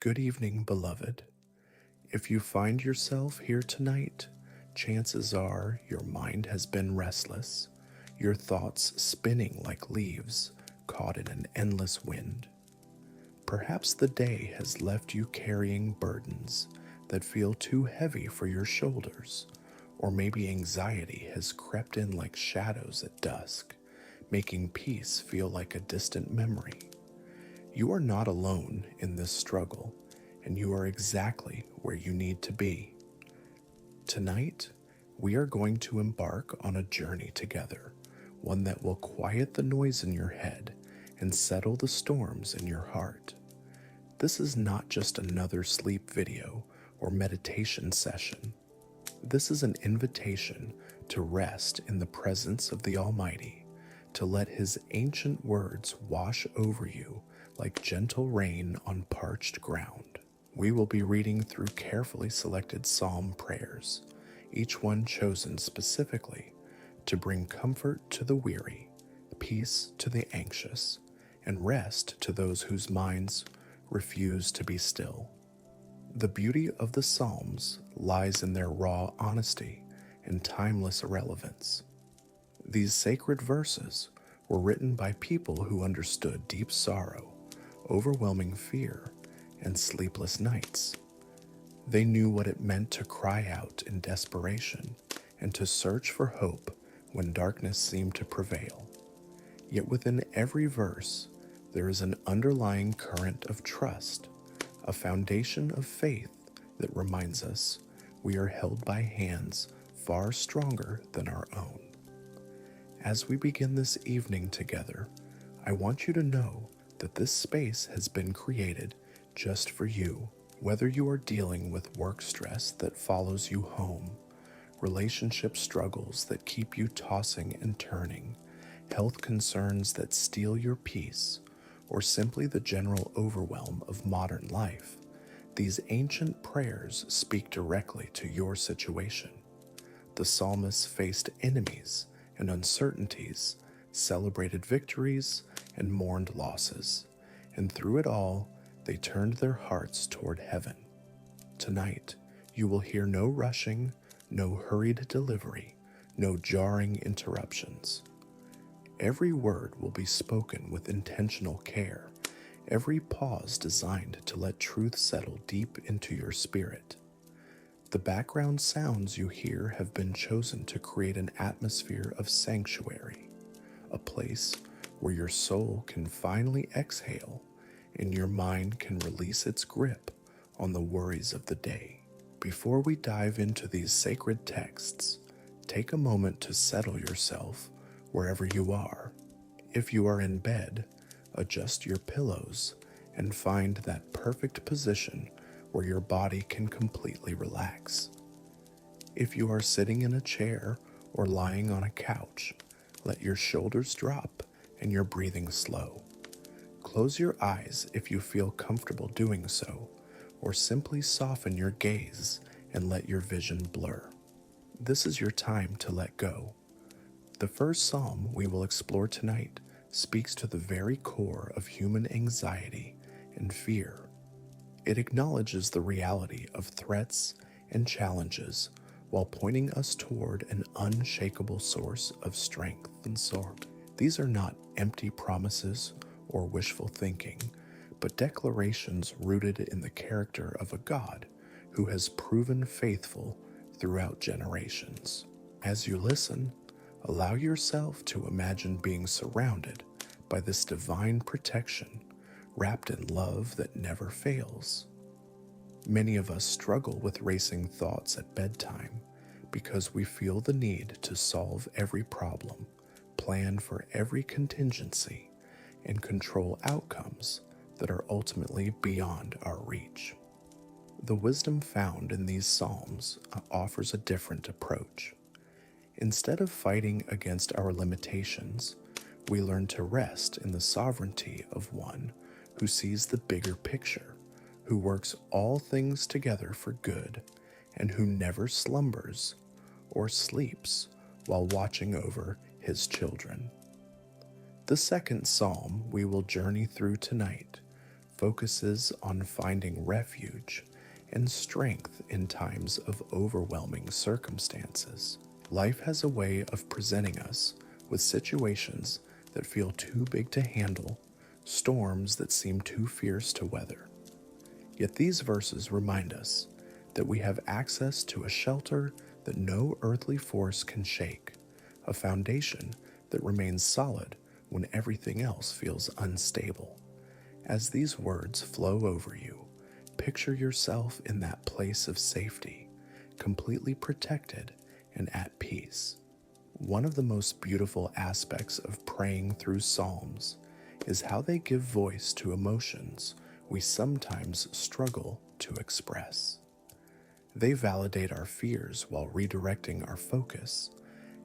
Good evening, beloved. If you find yourself here tonight, chances are your mind has been restless, your thoughts spinning like leaves caught in an endless wind. Perhaps the day has left you carrying burdens that feel too heavy for your shoulders, or maybe anxiety has crept in like shadows at dusk, making peace feel like a distant memory. You are not alone in this struggle, and you are exactly where you need to be. Tonight, we are going to embark on a journey together, one that will quiet the noise in your head and settle the storms in your heart. This is not just another sleep video or meditation session. This is an invitation to rest in the presence of the Almighty, to let His ancient words wash over you like gentle rain on parched ground. We will be reading through carefully selected psalm prayers, each one chosen specifically to bring comfort to the weary, peace to the anxious, and rest to those whose minds refuse to be still. The beauty of the Psalms lies in their raw honesty and timeless irrelevance. These sacred verses were written by people who understood deep sorrow, overwhelming fear, and sleepless nights. They knew what it meant to cry out in desperation and to search for hope when darkness seemed to prevail. Yet within every verse, there is an underlying current of trust, a foundation of faith that reminds us we are held by hands far stronger than our own. As we begin this evening together, I want you to know that this space has been created just for you. Whether you are dealing with work stress that follows you home, relationship struggles that keep you tossing and turning, health concerns that steal your peace, or simply the general overwhelm of modern life, these ancient prayers speak directly to your situation. The psalmists faced enemies and uncertainties, celebrated victories, and mourned losses, and through it all, they turned their hearts toward heaven. Tonight, you will hear no rushing, no hurried delivery, no jarring interruptions. Every word will be spoken with intentional care, every pause designed to let truth settle deep into your spirit. The background sounds you hear have been chosen to create an atmosphere of sanctuary, a place where your soul can finally exhale and your mind can release its grip on the worries of the day. Before we dive into these sacred texts, take a moment to settle yourself wherever you are. If you are in bed, adjust your pillows and find that perfect position where your body can completely relax. If you are sitting in a chair or lying on a couch, let your shoulders drop and your breathing slow. Close your eyes if you feel comfortable doing so, or simply soften your gaze and let your vision blur. This is your time to let go. The first psalm we will explore tonight speaks to the very core of human anxiety and fear. It acknowledges the reality of threats and challenges while pointing us toward an unshakable source of strength and sorrow. These are not empty promises or wishful thinking, but declarations rooted in the character of a God who has proven faithful throughout generations. As you listen, allow yourself to imagine being surrounded by this divine protection, wrapped in love that never fails. Many of us struggle with racing thoughts at bedtime because we feel the need to solve every problem, plan for every contingency, and control outcomes that are ultimately beyond our reach. The wisdom found in these Psalms offers a different approach. Instead of fighting against our limitations, we learn to rest in the sovereignty of one who sees the bigger picture, who works all things together for good, and who never slumbers or sleeps while watching over his children. The second psalm we will journey through tonight focuses on finding refuge and strength in times of overwhelming circumstances. Life has a way of presenting us with situations that feel too big to handle, storms that seem too fierce to weather. Yet these verses remind us that we have access to a shelter that no earthly force can shake, a foundation that remains solid when everything else feels unstable. As these words flow over you, picture yourself in that place of safety, completely protected and at peace. One of the most beautiful aspects of praying through Psalms is how they give voice to emotions we sometimes struggle to express. They validate our fears while redirecting our focus,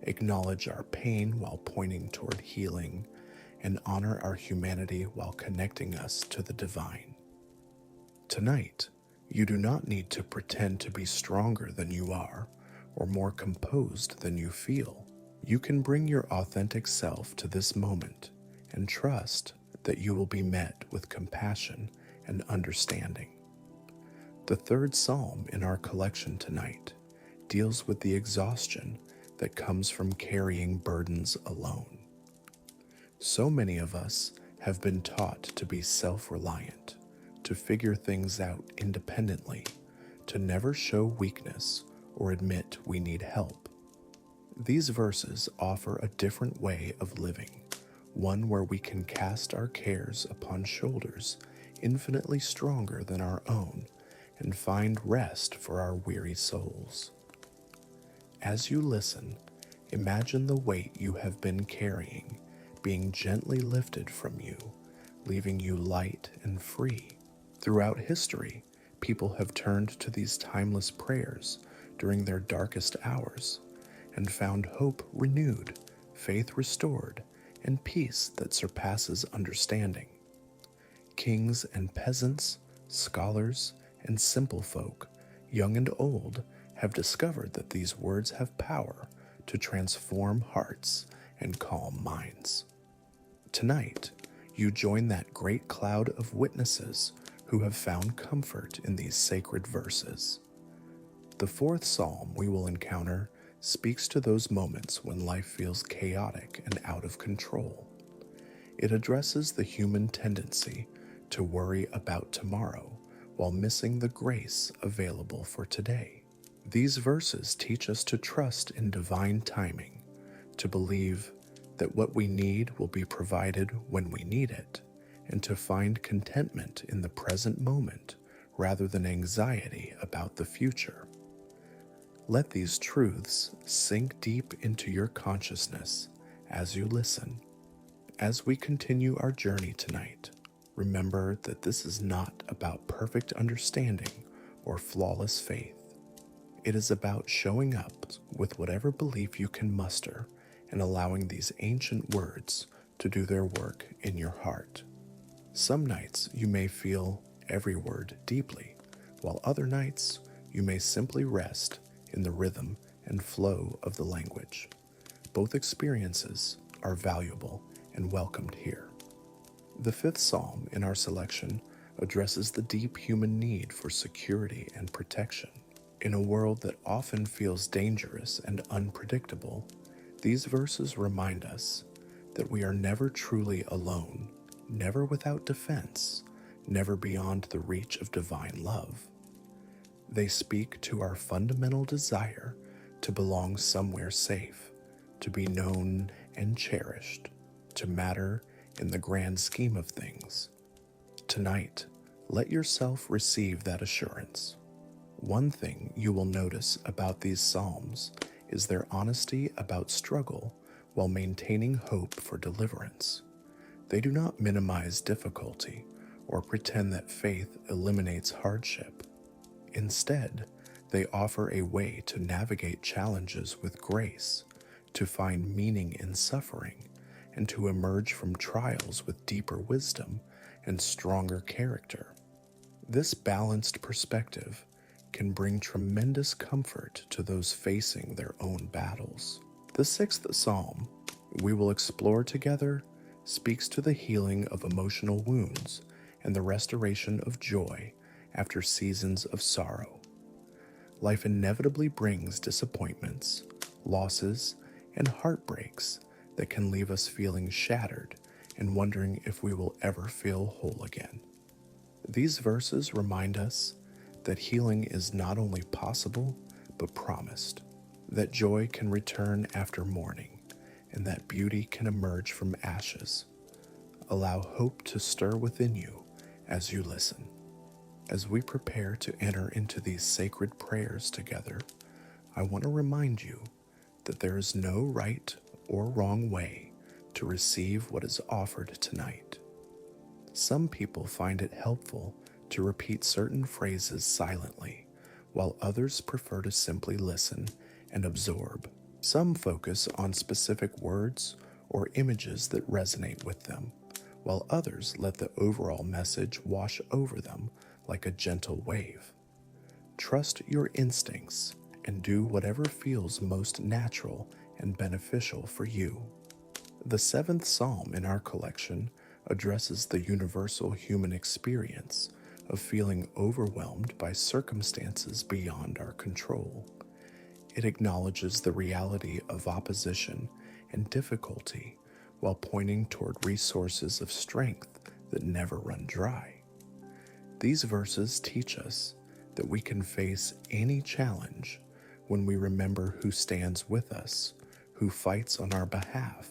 acknowledge our pain while pointing toward healing, and honor our humanity while connecting us to the divine. Tonight, you do not need to pretend to be stronger than you are or more composed than you feel. You can bring your authentic self to this moment and trust that you will be met with compassion and understanding. The third psalm in our collection tonight deals with the exhaustion that comes from carrying burdens alone. So many of us have been taught to be self-reliant, to figure things out independently, to never show weakness or admit we need help. These verses offer a different way of living, one where we can cast our cares upon shoulders infinitely stronger than our own and find rest for our weary souls. As you listen, imagine the weight you have been carrying being gently lifted from you, leaving you light and free. Throughout history, people have turned to these timeless prayers during their darkest hours and found hope renewed, faith restored, and peace that surpasses understanding. Kings and peasants, scholars, and simple folk, young and old, have discovered that these words have power to transform hearts and calm minds. Tonight, you join that great cloud of witnesses who have found comfort in these sacred verses. The fourth psalm we will encounter speaks to those moments when life feels chaotic and out of control. It addresses the human tendency to worry about tomorrow while missing the grace available for today. These verses teach us to trust in divine timing, to believe that what we need will be provided when we need it, and to find contentment in the present moment rather than anxiety about the future. Let these truths sink deep into your consciousness as you listen. As we continue our journey tonight, remember that this is not about perfect understanding or flawless faith. It is about showing up with whatever belief you can muster and allowing these ancient words to do their work in your heart. Some nights you may feel every word deeply, while other nights you may simply rest in the rhythm and flow of the language. Both experiences are valuable and welcomed here. The fifth psalm in our selection addresses the deep human need for security and protection. In a world that often feels dangerous and unpredictable, these verses remind us that we are never truly alone, never without defense, never beyond the reach of divine love. They speak to our fundamental desire to belong somewhere safe, to be known and cherished, to matter in the grand scheme of things. Tonight, let yourself receive that assurance. One thing you will notice about these psalms is their honesty about struggle while maintaining hope for deliverance. They do not minimize difficulty or pretend that faith eliminates hardship. Instead, they offer a way to navigate challenges with grace, to find meaning in suffering, and to emerge from trials with deeper wisdom and stronger character. This balanced perspective can bring tremendous comfort to those facing their own battles. The sixth psalm we will explore together speaks to the healing of emotional wounds and the restoration of joy after seasons of sorrow. Life inevitably brings disappointments, losses, and heartbreaks that can leave us feeling shattered and wondering if we will ever feel whole again. These verses remind us that healing is not only possible, but promised, that joy can return after mourning, and that beauty can emerge from ashes. Allow hope to stir within you as you listen. As we prepare to enter into these sacred prayers together, I want to remind you that there is no right or wrong way to receive what is offered tonight. Some people find it helpful to repeat certain phrases silently, while others prefer to simply listen and absorb. Some focus on specific words or images that resonate with them, while others let the overall message wash over them like a gentle wave. Trust your instincts and do whatever feels most natural and beneficial for you. The seventh psalm in our collection addresses the universal human experience of feeling overwhelmed by circumstances beyond our control. It acknowledges the reality of opposition and difficulty while pointing toward resources of strength that never run dry. These verses teach us that we can face any challenge when we remember who stands with us, who fights on our behalf,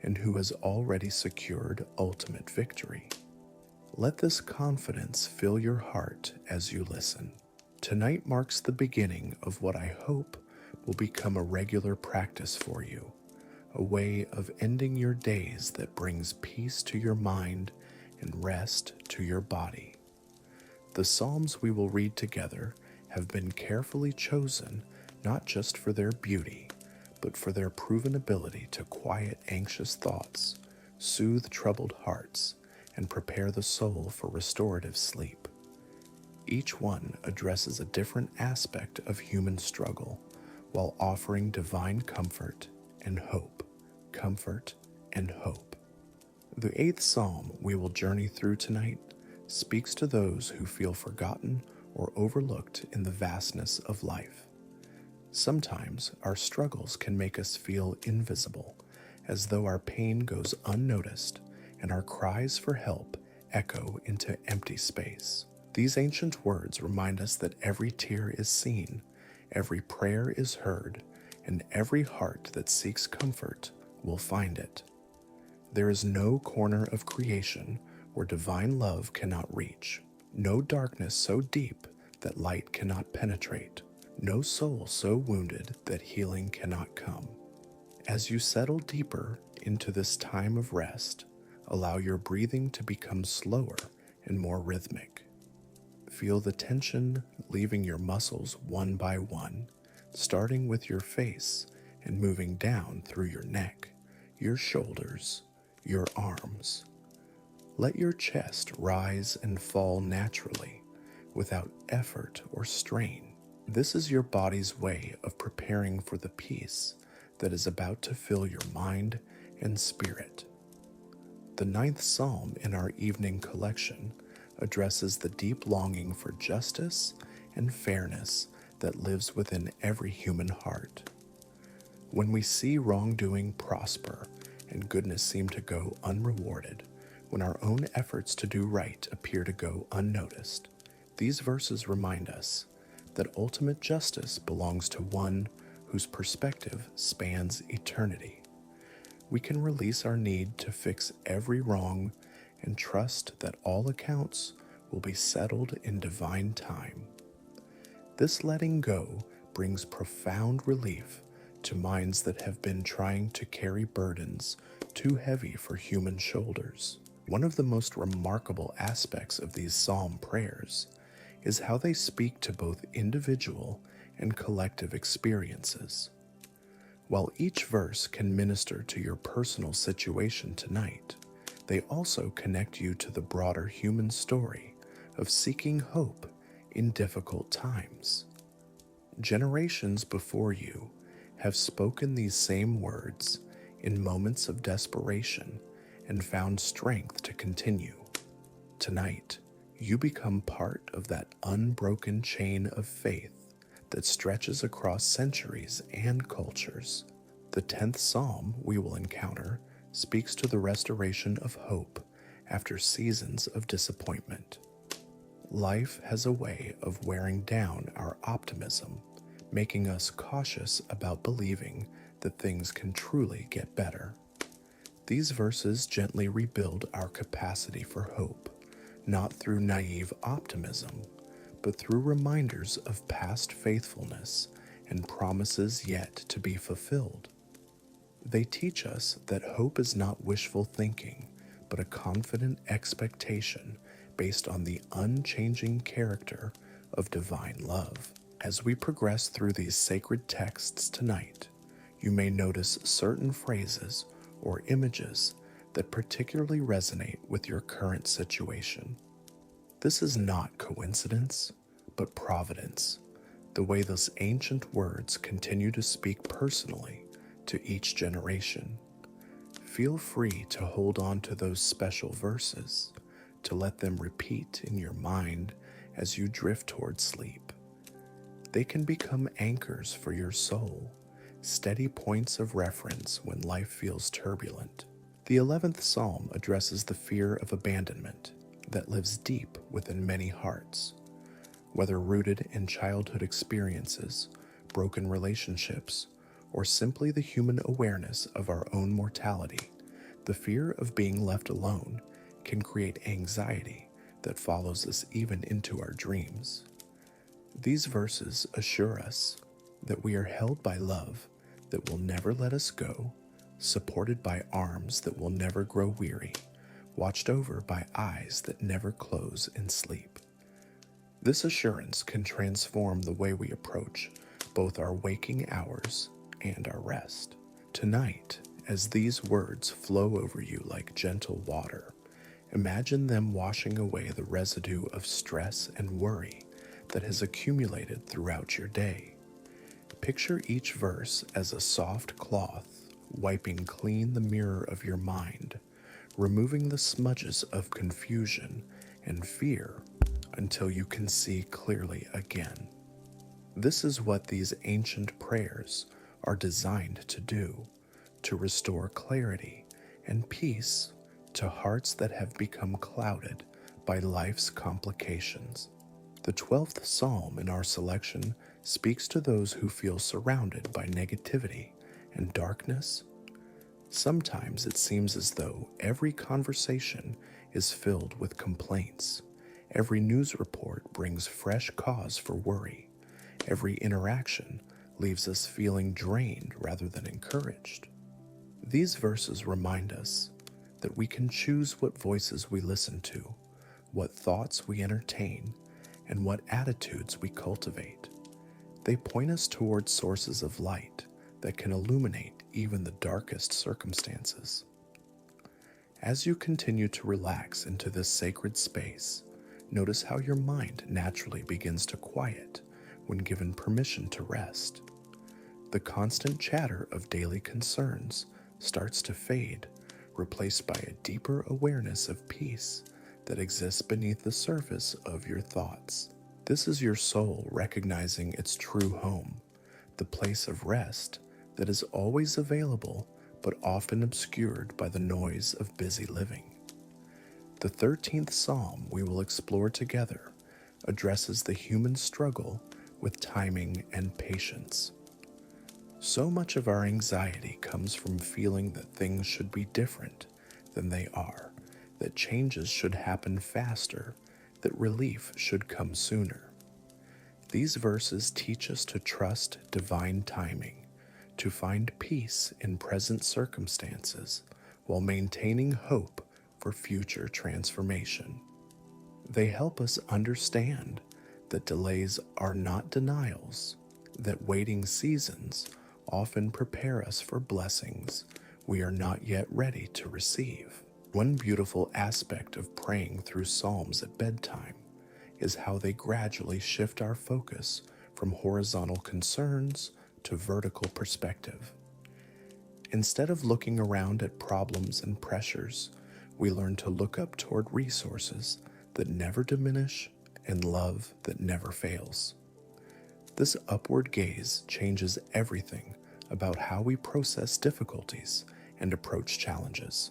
and who has already secured ultimate victory. Let this confidence fill your heart as you listen. Tonight marks the beginning of what I hope will become a regular practice for you, a way of ending your days that brings peace to your mind and rest to your body. The Psalms we will read together have been carefully chosen not just for their beauty, but for their proven ability to quiet anxious thoughts, soothe troubled hearts, and prepare the soul for restorative sleep. Each one addresses a different aspect of human struggle while offering divine comfort and hope. Comfort and hope. The eighth psalm we will journey through tonight speaks to those who feel forgotten or overlooked in the vastness of life. Sometimes our struggles can make us feel invisible, as though our pain goes unnoticed and our cries for help echo into empty space. These ancient words remind us that every tear is seen, every prayer is heard, and every heart that seeks comfort will find it. There is no corner of creation where divine love cannot reach, no darkness so deep that light cannot penetrate, no soul so wounded that healing cannot come. As you settle deeper into this time of rest, allow your breathing to become slower and more rhythmic. Feel the tension leaving your muscles one by one, starting with your face and moving down through your neck, your shoulders, your arms. Let your chest rise and fall naturally, without effort or strain. This is your body's way of preparing for the peace that is about to fill your mind and spirit. The ninth psalm in our evening collection addresses the deep longing for justice and fairness that lives within every human heart. When we see wrongdoing prosper and goodness seem to go unrewarded, when our own efforts to do right appear to go unnoticed, these verses remind us that ultimate justice belongs to one whose perspective spans eternity. We can release our need to fix every wrong and trust that all accounts will be settled in divine time. This letting go brings profound relief to minds that have been trying to carry burdens too heavy for human shoulders. One of the most remarkable aspects of these psalm prayers is how they speak to both individual and collective experiences. While each verse can minister to your personal situation tonight, they also connect you to the broader human story of seeking hope in difficult times. Generations before you have spoken these same words in moments of desperation and found strength to continue. Tonight, you become part of that unbroken chain of faith that stretches across centuries and cultures. The 10th Psalm we will encounter speaks to the restoration of hope after seasons of disappointment. Life has a way of wearing down our optimism, making us cautious about believing that things can truly get better. These verses gently rebuild our capacity for hope, not through naive optimism, but through reminders of past faithfulness and promises yet to be fulfilled. They teach us that hope is not wishful thinking, but a confident expectation based on the unchanging character of divine love. As we progress through these sacred texts tonight, you may notice certain phrases or images that particularly resonate with your current situation. This is not coincidence, but providence, the way those ancient words continue to speak personally to each generation. Feel free to hold on to those special verses, to let them repeat in your mind as you drift toward sleep. They can become anchors for your soul, steady points of reference when life feels turbulent. The 11th Psalm addresses the fear of abandonment that lives deep within many hearts. Whether rooted in childhood experiences, broken relationships, or simply the human awareness of our own mortality, the fear of being left alone can create anxiety that follows us even into our dreams. These verses assure us that we are held by love that will never let us go, supported by arms that will never grow weary, watched over by eyes that never close in sleep. This assurance can transform the way we approach both our waking hours and our rest. Tonight, as these words flow over you like gentle water, imagine them washing away the residue of stress and worry that has accumulated throughout your day. Picture each verse as a soft cloth wiping clean the mirror of your mind, removing the smudges of confusion and fear until you can see clearly again. This is what these ancient prayers are designed to do, to restore clarity and peace to hearts that have become clouded by life's complications. The 12th Psalm in our selection speaks to those who feel surrounded by negativity and darkness. Sometimes it seems as though every conversation is filled with complaints. Every news report brings fresh cause for worry. Every interaction leaves us feeling drained rather than encouraged. These verses remind us that we can choose what voices we listen to, what thoughts we entertain, and what attitudes we cultivate. They point us toward sources of light that can illuminate even the darkest circumstances. As you continue to relax into this sacred space, notice how your mind naturally begins to quiet when given permission to rest. The constant chatter of daily concerns starts to fade, replaced by a deeper awareness of peace that exists beneath the surface of your thoughts. This is your soul recognizing its true home, the place of rest that is always available but often obscured by the noise of busy living. The 13th Psalm we will explore together addresses the human struggle with timing and patience. So much of our anxiety comes from feeling that things should be different than they are, that changes should happen faster, that relief should come sooner. These verses teach us to trust divine timing, to find peace in present circumstances while maintaining hope for future transformation. They help us understand that delays are not denials, that waiting seasons often prepare us for blessings we are not yet ready to receive. One beautiful aspect of praying through Psalms at bedtime is how they gradually shift our focus from horizontal concerns to vertical perspective. Instead of looking around at problems and pressures, we learn to look up toward resources that never diminish, and love that never fails. This upward gaze changes everything about how we process difficulties and approach challenges.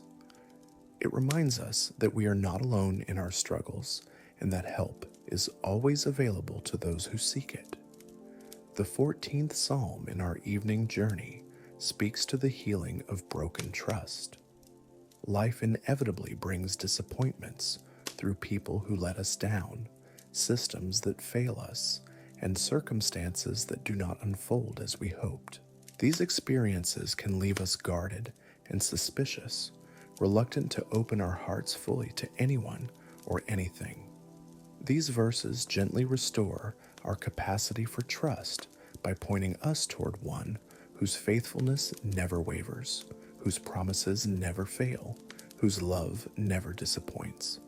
It reminds us that we are not alone in our struggles and that help is always available to those who seek it. The 14th Psalm in our evening journey speaks to the healing of broken trust. Life inevitably brings disappointments through people who let us down, systems that fail us, and circumstances that do not unfold as we hoped. These experiences can leave us guarded and suspicious, reluctant to open our hearts fully to anyone or anything. These verses gently restore our capacity for trust by pointing us toward one whose faithfulness never wavers, whose promises never fail, whose love never disappoints.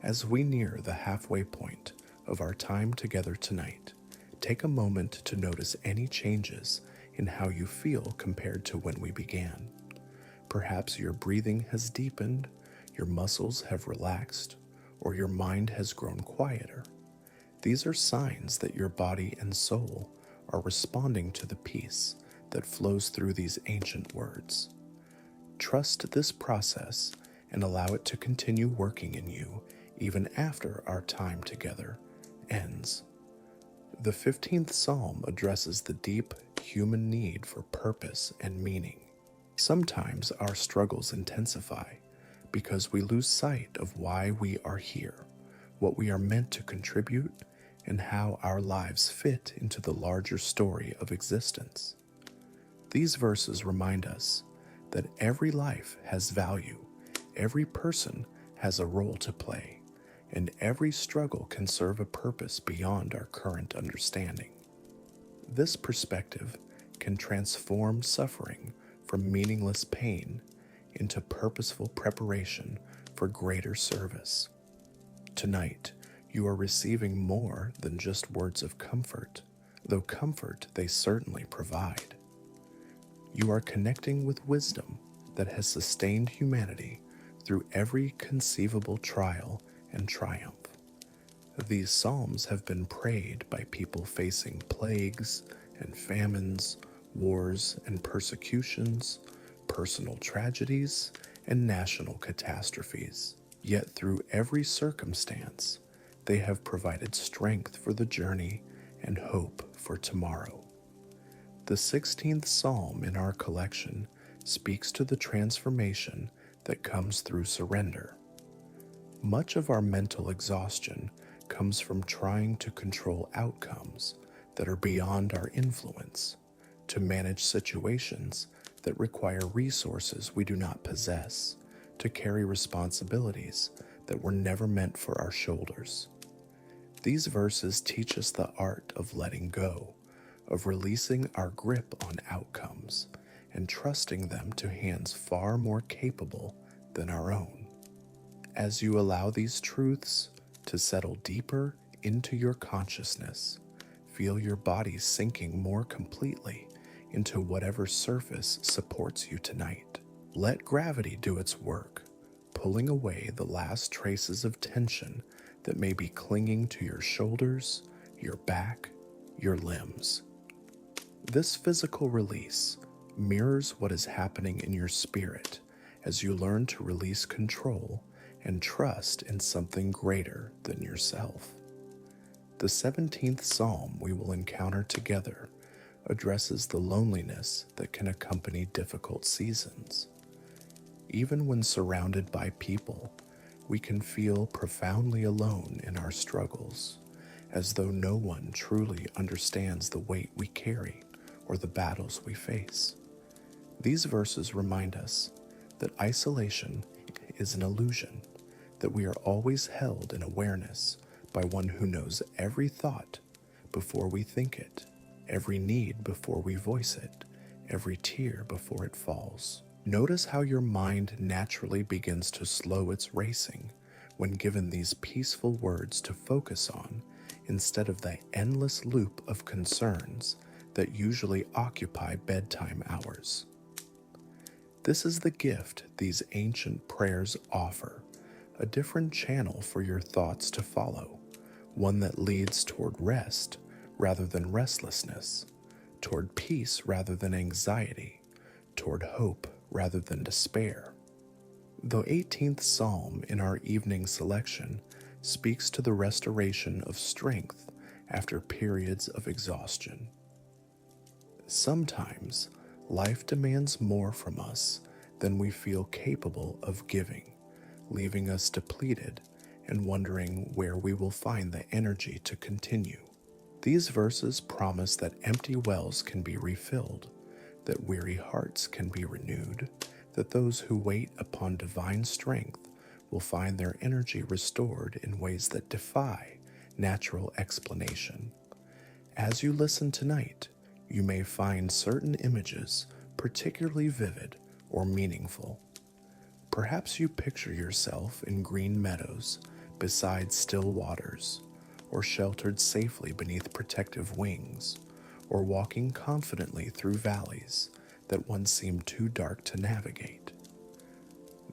As we near the halfway point of our time together tonight, take a moment to notice any changes in how you feel compared to when we began. Perhaps your breathing has deepened, your muscles have relaxed, or your mind has grown quieter. These are signs that your body and soul are responding to the peace that flows through these ancient words. Trust this process and allow it to continue working in you even after our time together ends. The 15th Psalm addresses the deep human need for purpose and meaning. Sometimes our struggles intensify because we lose sight of why we are here, what we are meant to contribute, and how our lives fit into the larger story of existence. These verses remind us that every life has value, every person has a role to play, and every struggle can serve a purpose beyond our current understanding. This perspective can transform suffering from meaningless pain into purposeful preparation for greater service. Tonight, you are receiving more than just words of comfort, though comfort they certainly provide. You are connecting with wisdom that has sustained humanity through every conceivable trial and triumph. These psalms have been prayed by people facing plagues and famines, wars and persecutions, personal tragedies, and national catastrophes. Yet through every circumstance, they have provided strength for the journey and hope for tomorrow. The 16th Psalm in our collection speaks to the transformation that comes through surrender. Much of our mental exhaustion comes from trying to control outcomes that are beyond our influence, to manage situations that require resources we do not possess, to carry responsibilities that were never meant for our shoulders. These verses teach us the art of letting go, of releasing our grip on outcomes, and trusting them to hands far more capable than our own. As you allow these truths to settle deeper into your consciousness, feel your body sinking more completely into whatever surface supports you tonight. Let gravity do its work, pulling away the last traces of tension that may be clinging to your shoulders, your back, your limbs. This physical release mirrors what is happening in your spirit as you learn to release control and trust in something greater than yourself. The 17th Psalm we will encounter together addresses the loneliness that can accompany difficult seasons. Even when surrounded by people, we can feel profoundly alone in our struggles, as though no one truly understands the weight we carry or the battles we face. These verses remind us that isolation is an illusion, that we are always held in awareness by one who knows every thought before we think it, every need before we voice it, every tear before it falls. Notice how your mind naturally begins to slow its racing when given these peaceful words to focus on instead of the endless loop of concerns that usually occupy bedtime hours. This is the gift these ancient prayers offer, a different channel for your thoughts to follow, one that leads toward rest rather than restlessness, toward peace rather than anxiety, toward hope rather than despair. The 18th Psalm in our evening selection speaks to the restoration of strength after periods of exhaustion. Sometimes life demands more from us than we feel capable of giving, leaving us depleted and wondering where we will find the energy to continue. These verses promise that empty wells can be refilled, that weary hearts can be renewed, that those who wait upon divine strength will find their energy restored in ways that defy natural explanation. As you listen tonight, you may find certain images particularly vivid or meaningful. Perhaps you picture yourself in green meadows beside still waters, or sheltered safely beneath protective wings, or walking confidently through valleys that once seemed too dark to navigate.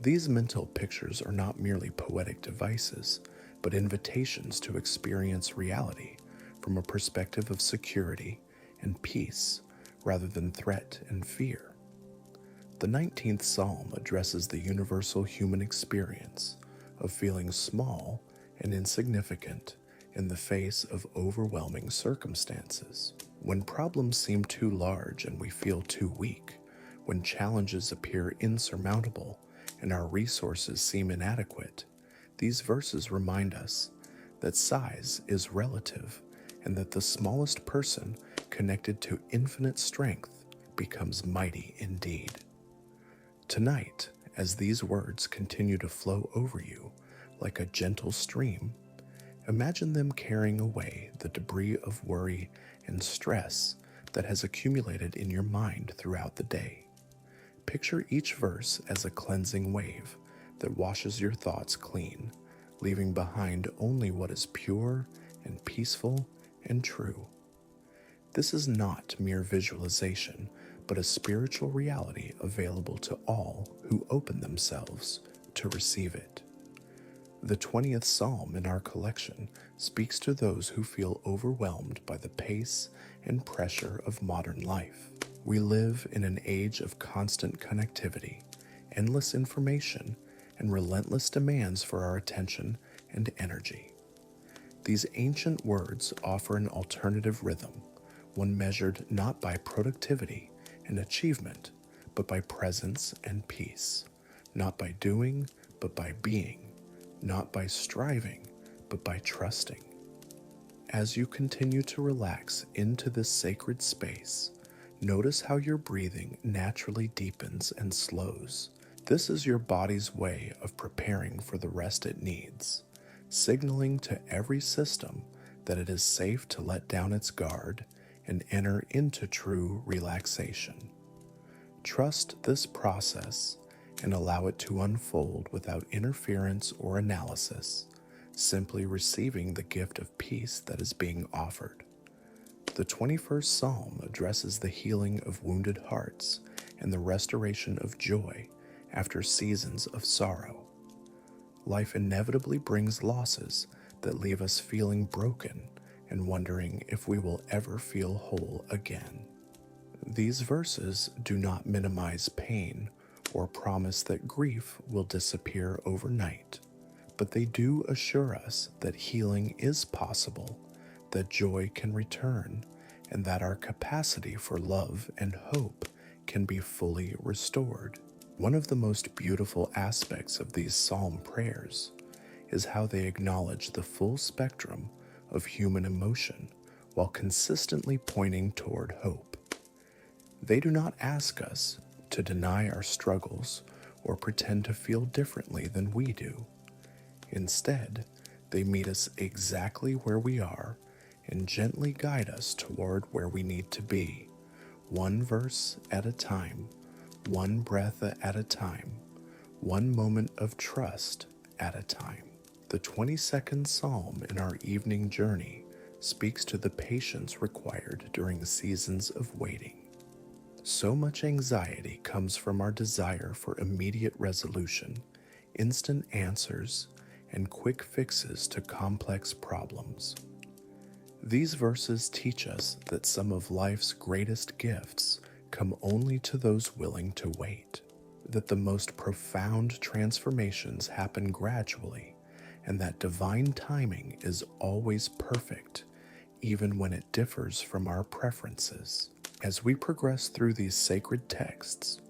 These mental pictures are not merely poetic devices, but invitations to experience reality from a perspective of security and peace rather than threat and fear. The 19th Psalm addresses the universal human experience of feeling small and insignificant in the face of overwhelming circumstances. When problems seem too large and we feel too weak, when challenges appear insurmountable and our resources seem inadequate, these verses remind us that size is relative and that the smallest person connected to infinite strength becomes mighty indeed. Tonight, as these words continue to flow over you like a gentle stream, imagine them carrying away the debris of worry and stress that has accumulated in your mind throughout the day. Picture each verse as a cleansing wave that washes your thoughts clean, leaving behind only what is pure and peaceful and true. This is not mere visualization, but a spiritual reality available to all who open themselves to receive it. The 20th Psalm in our collection speaks to those who feel overwhelmed by the pace and pressure of modern life. We live in an age of constant connectivity, endless information, and relentless demands for our attention and energy. These ancient words offer an alternative rhythm, one measured not by productivity and achievement, but by presence and peace, not by doing, but by being, not by striving, but by trusting. As you continue to relax into this sacred space, notice how your breathing naturally deepens and slows. This is your body's way of preparing for the rest it needs, signaling to every system that it is safe to let down its guard and enter into true relaxation. Trust this process and allow it to unfold without interference or analysis, simply receiving the gift of peace that is being offered. The 21st Psalm addresses the healing of wounded hearts and the restoration of joy after seasons of sorrow. Life inevitably brings losses that leave us feeling broken and wondering if we will ever feel whole again. These verses do not minimize pain or promise that grief will disappear overnight, but they do assure us that healing is possible, that joy can return, and that our capacity for love and hope can be fully restored. One of the most beautiful aspects of these psalm prayers is how they acknowledge the full spectrum of human emotion while consistently pointing toward hope. They do not ask us to deny our struggles or pretend to feel differently than we do. Instead, they meet us exactly where we are and gently guide us toward where we need to be, one verse at a time, one breath at a time, one moment of trust at a time. The 22nd Psalm in our evening journey speaks to the patience required during seasons of waiting. So much anxiety comes from our desire for immediate resolution, instant answers, and quick fixes to complex problems. These verses teach us that some of life's greatest gifts come only to those willing to wait, that the most profound transformations happen gradually, and that divine timing is always perfect, even when it differs from our preferences. As we progress through these sacred texts,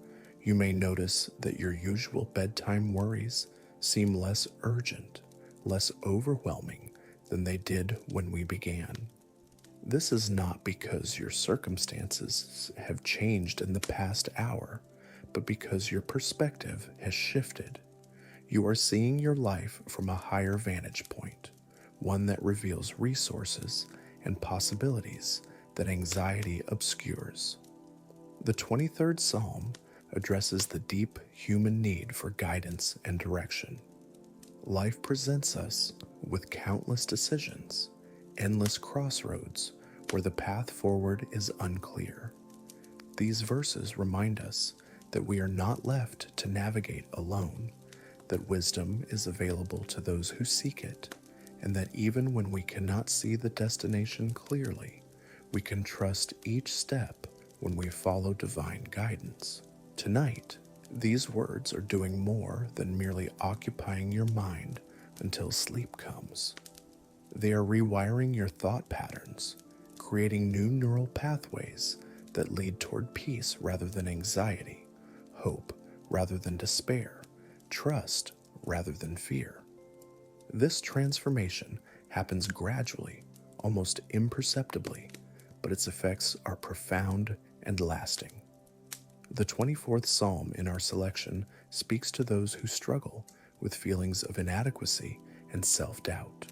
you may notice that your usual bedtime worries seem less urgent, less overwhelming than they did when we began. This is not because your circumstances have changed in the past hour, but because your perspective has shifted. You are seeing your life from a higher vantage point, one that reveals resources and possibilities that anxiety obscures. The 23rd Psalm addresses the deep human need for guidance and direction. Life presents us with countless decisions, endless crossroads where the path forward is unclear. These verses remind us that we are not left to navigate alone, that wisdom is available to those who seek it, and that even when we cannot see the destination clearly, we can trust each step when we follow divine guidance. Tonight, these words are doing more than merely occupying your mind until sleep comes. They are rewiring your thought patterns, creating new neural pathways that lead toward peace rather than anxiety, hope rather than despair, trust rather than fear. This transformation happens gradually, almost imperceptibly, but its effects are profound and lasting. The 24th Psalm in our selection speaks to those who struggle with feelings of inadequacy and self-doubt.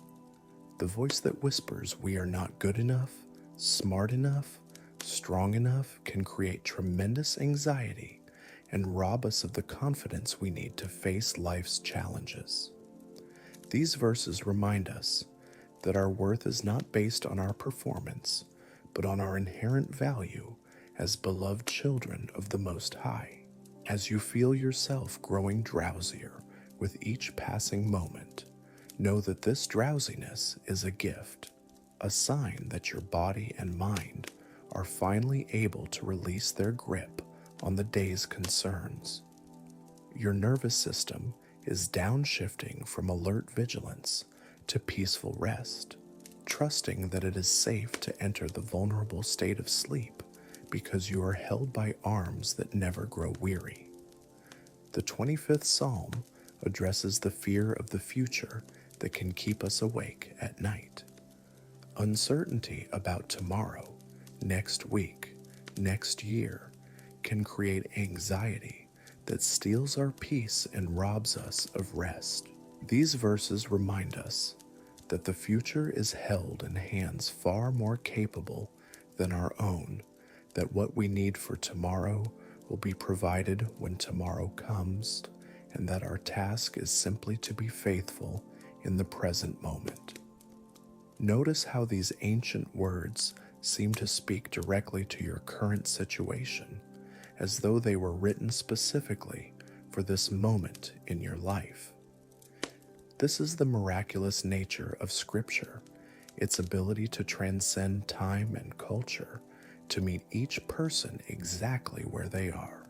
The voice that whispers we are not good enough, smart enough, strong enough can create tremendous anxiety and rob us of the confidence we need to face life's challenges. These verses remind us that our worth is not based on our performance, but on our inherent value as beloved children of the Most High. As you feel yourself growing drowsier with each passing moment, know that this drowsiness is a gift, a sign that your body and mind are finally able to release their grip on the day's concerns. Your nervous system is downshifting from alert vigilance to peaceful rest, trusting that it is safe to enter the vulnerable state of sleep because you are held by arms that never grow weary. The 25th Psalm addresses the fear of the future that can keep us awake at night. Uncertainty about tomorrow, next week, next year can create anxiety that steals our peace and robs us of rest. These verses remind us that the future is held in hands far more capable than our own, that what we need for tomorrow will be provided when tomorrow comes, and that our task is simply to be faithful in the present moment. Notice how these ancient words seem to speak directly to your current situation, as though they were written specifically for this moment in your life. This is the miraculous nature of Scripture, its ability to transcend time and culture, to meet each person exactly where they are.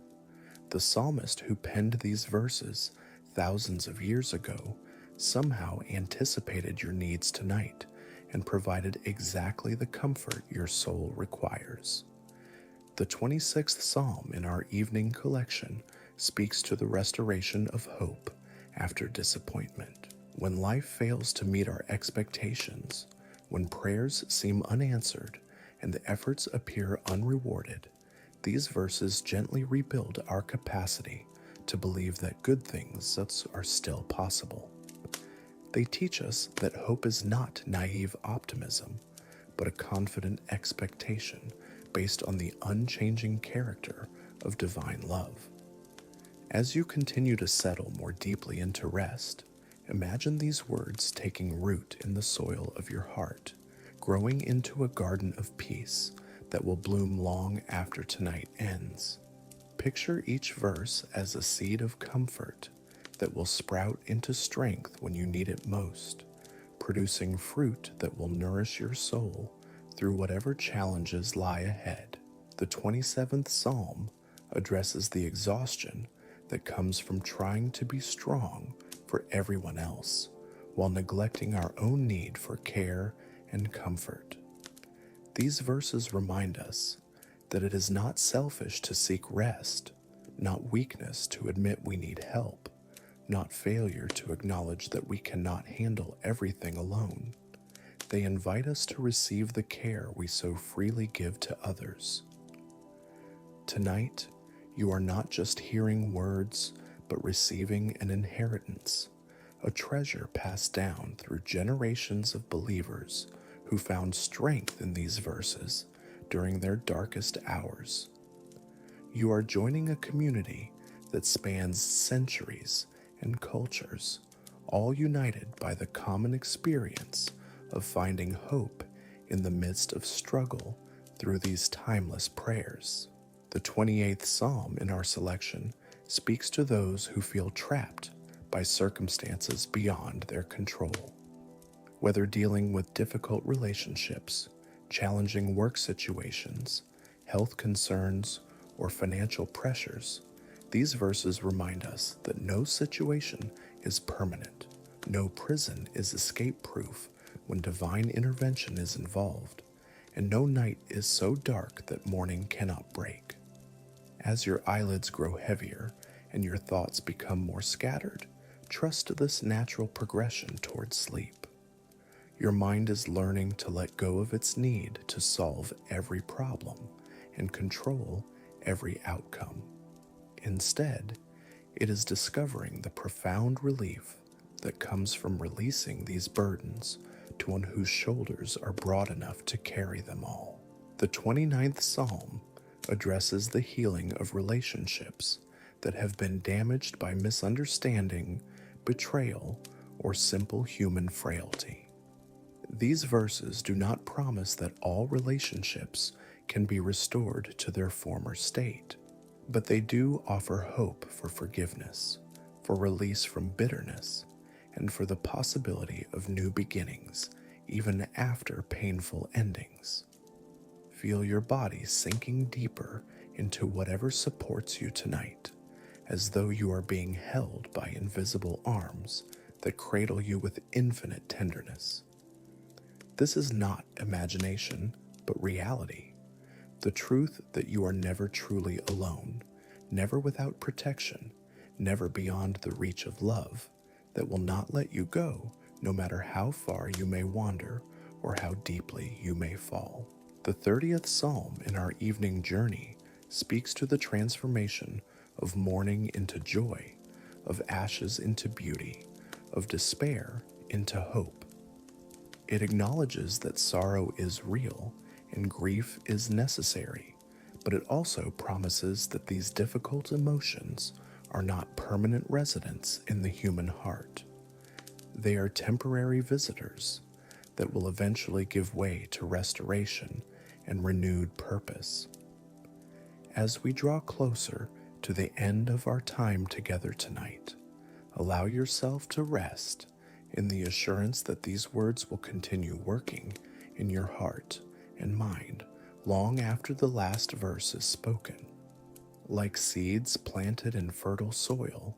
The psalmist who penned these verses thousands of years ago somehow anticipated your needs tonight and provided exactly the comfort your soul requires. The 26th Psalm in our evening collection speaks to the restoration of hope after disappointment. When life fails to meet our expectations, when prayers seem unanswered and the efforts appear unrewarded, these verses gently rebuild our capacity to believe that good things are still possible. They teach us that hope is not naive optimism, but a confident expectation based on the unchanging character of divine love. As you continue to settle more deeply into rest, imagine these words taking root in the soil of your heart, growing into a garden of peace that will bloom long after tonight ends. Picture each verse as a seed of comfort that will sprout into strength when you need it most, producing fruit that will nourish your soul through whatever challenges lie ahead. The 27th Psalm addresses the exhaustion that comes from trying to be strong for everyone else while neglecting our own need for care and comfort. These verses remind us that it is not selfish to seek rest, not weakness to admit we need help, not failure to acknowledge that we cannot handle everything alone. They invite us to receive the care we so freely give to others. Tonight, you are not just hearing words, but receiving an inheritance, a treasure passed down through generations of believers who found strength in these verses during their darkest hours. You are joining a community that spans centuries and cultures, all united by the common experience of finding hope in the midst of struggle through these timeless prayers. The 28th Psalm in our selection speaks to those who feel trapped by circumstances beyond their control. Whether dealing with difficult relationships, challenging work situations, health concerns, or financial pressures, these verses remind us that no situation is permanent, no prison is escape-proof when divine intervention is involved, and no night is so dark that morning cannot break. As your eyelids grow heavier and your thoughts become more scattered, trust this natural progression towards sleep. Your mind is learning to let go of its need to solve every problem and control every outcome. Instead, it is discovering the profound relief that comes from releasing these burdens to one whose shoulders are broad enough to carry them all. The 29th Psalm addresses the healing of relationships that have been damaged by misunderstanding, betrayal, or simple human frailty. These verses do not promise that all relationships can be restored to their former state, but they do offer hope for forgiveness, for release from bitterness, and for the possibility of new beginnings, even after painful endings. Feel your body sinking deeper into whatever supports you tonight, as though you are being held by invisible arms that cradle you with infinite tenderness. This is not imagination, but reality. The truth that you are never truly alone, never without protection, never beyond the reach of love, that will not let you go, no matter how far you may wander or how deeply you may fall. The 30th Psalm in our evening journey speaks to the transformation of mourning into joy, of ashes into beauty, of despair into hope. It acknowledges that sorrow is real and grief is necessary, but it also promises that these difficult emotions are not permanent residents in the human heart. They are temporary visitors that will eventually give way to restoration and renewed purpose. As we draw closer to the end of our time together tonight, allow yourself to rest in the assurance that these words will continue working in your heart and mind long after the last verse is spoken. Like seeds planted in fertile soil,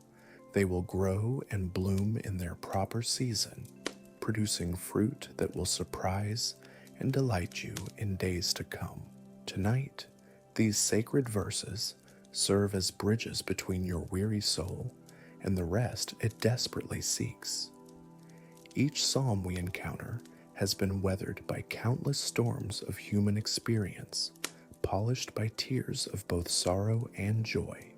they will grow and bloom in their proper season, producing fruit that will surprise and delight you in days to come. Tonight, these sacred verses serve as bridges between your weary soul and the rest it desperately seeks. Each psalm we encounter has been weathered by countless storms of human experience, polished by tears of both sorrow and joy,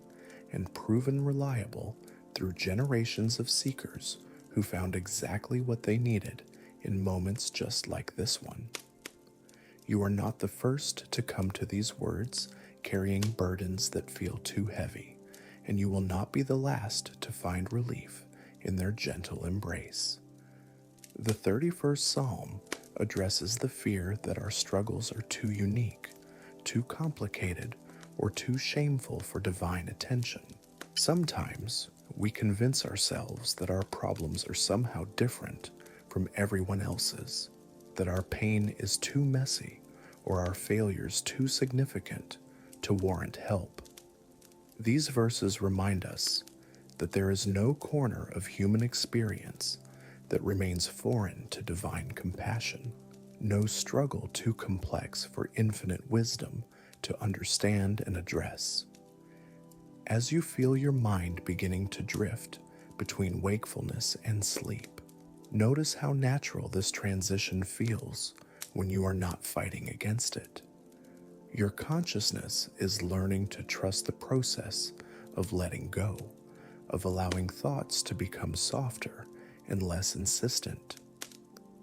and proven reliable through generations of seekers who found exactly what they needed in moments just like this one. You are not the first to come to these words carrying burdens that feel too heavy, and you will not be the last to find relief in their gentle embrace. The 31st Psalm addresses the fear that our struggles are too unique, too complicated, or too shameful for divine attention. Sometimes We convince ourselves that our problems are somehow different from everyone else's, that our pain is too messy or our failures too significant to warrant help. These verses remind us that there is no corner of human experience that remains foreign to divine compassion, no struggle too complex for infinite wisdom to understand and address. As you feel your mind beginning to drift between wakefulness and sleep, notice how natural this transition feels when you are not fighting against it. Your consciousness is learning to trust the process of letting go, of allowing thoughts to become softer and less insistent.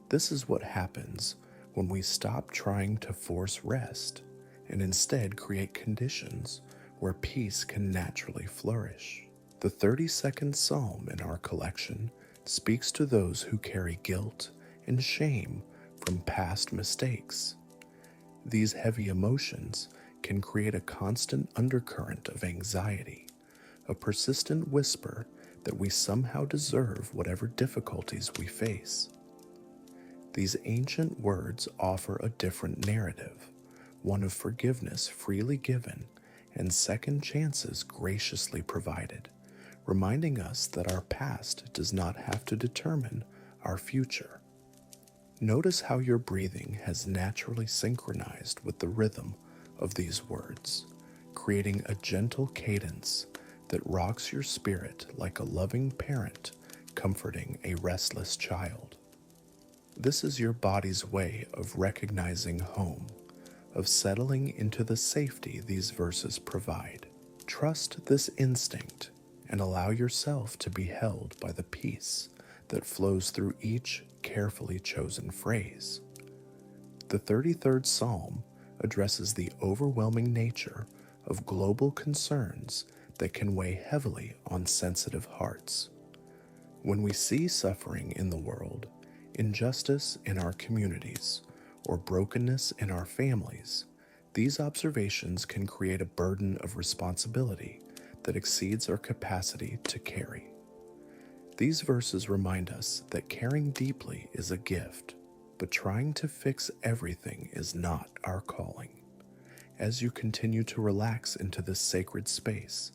This is what happens when we stop trying to force rest and instead create conditions where peace can naturally flourish. The 32nd Psalm in our collection speaks to those who carry guilt and shame from past mistakes. These heavy emotions can create a constant undercurrent of anxiety, a persistent whisper that we somehow deserve whatever difficulties we face. These ancient words offer a different narrative, one of forgiveness freely given and second chances graciously provided, reminding us that our past does not have to determine our future. Notice how your breathing has naturally synchronized with the rhythm of these words, creating a gentle cadence that rocks your spirit like a loving parent comforting a restless child. This is your body's way of recognizing home, of settling into the safety these verses provide. Trust this instinct and allow yourself to be held by the peace that flows through each carefully chosen phrase. The 33rd Psalm addresses the overwhelming nature of global concerns that can weigh heavily on sensitive hearts. When we see suffering in the world, injustice in our communities, or brokenness in our families, these observations can create a burden of responsibility that exceeds our capacity to carry. These verses remind us that caring deeply is a gift, but trying to fix everything is not our calling. As you continue to relax into this sacred space,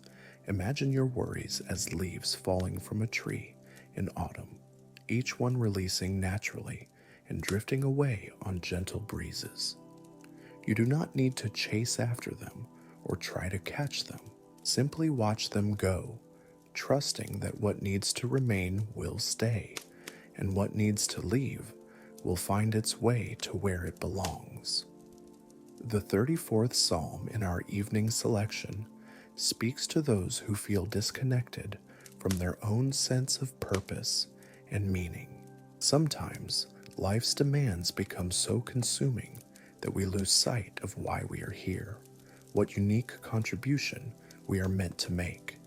imagine your worries as leaves falling from a tree in autumn, each one releasing naturally and drifting away on gentle breezes. You do not need to chase after them or try to catch them. Simply watch them go, trusting that what needs to remain will stay, and what needs to leave will find its way to where it belongs. The 34th Psalm in our evening selection speaks to those who feel disconnected from their own sense of purpose and meaning. Sometimes life's demands become so consuming that we lose sight of why we are here, what unique contribution we are meant to make,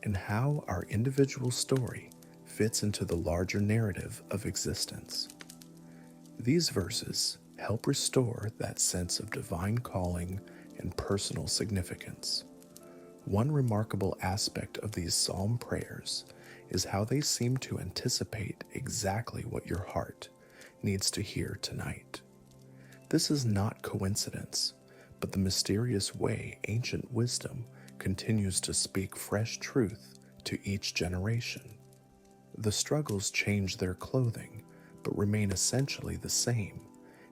and how our individual story fits into the larger narrative of existence. These verses help restore that sense of divine calling and personal significance. One remarkable aspect of these psalm prayers is how they seem to anticipate exactly what your heart needs to hear tonight. This is not coincidence, but the mysterious way ancient wisdom continues to speak fresh truth to each generation. The struggles change their clothing, but remain essentially the same,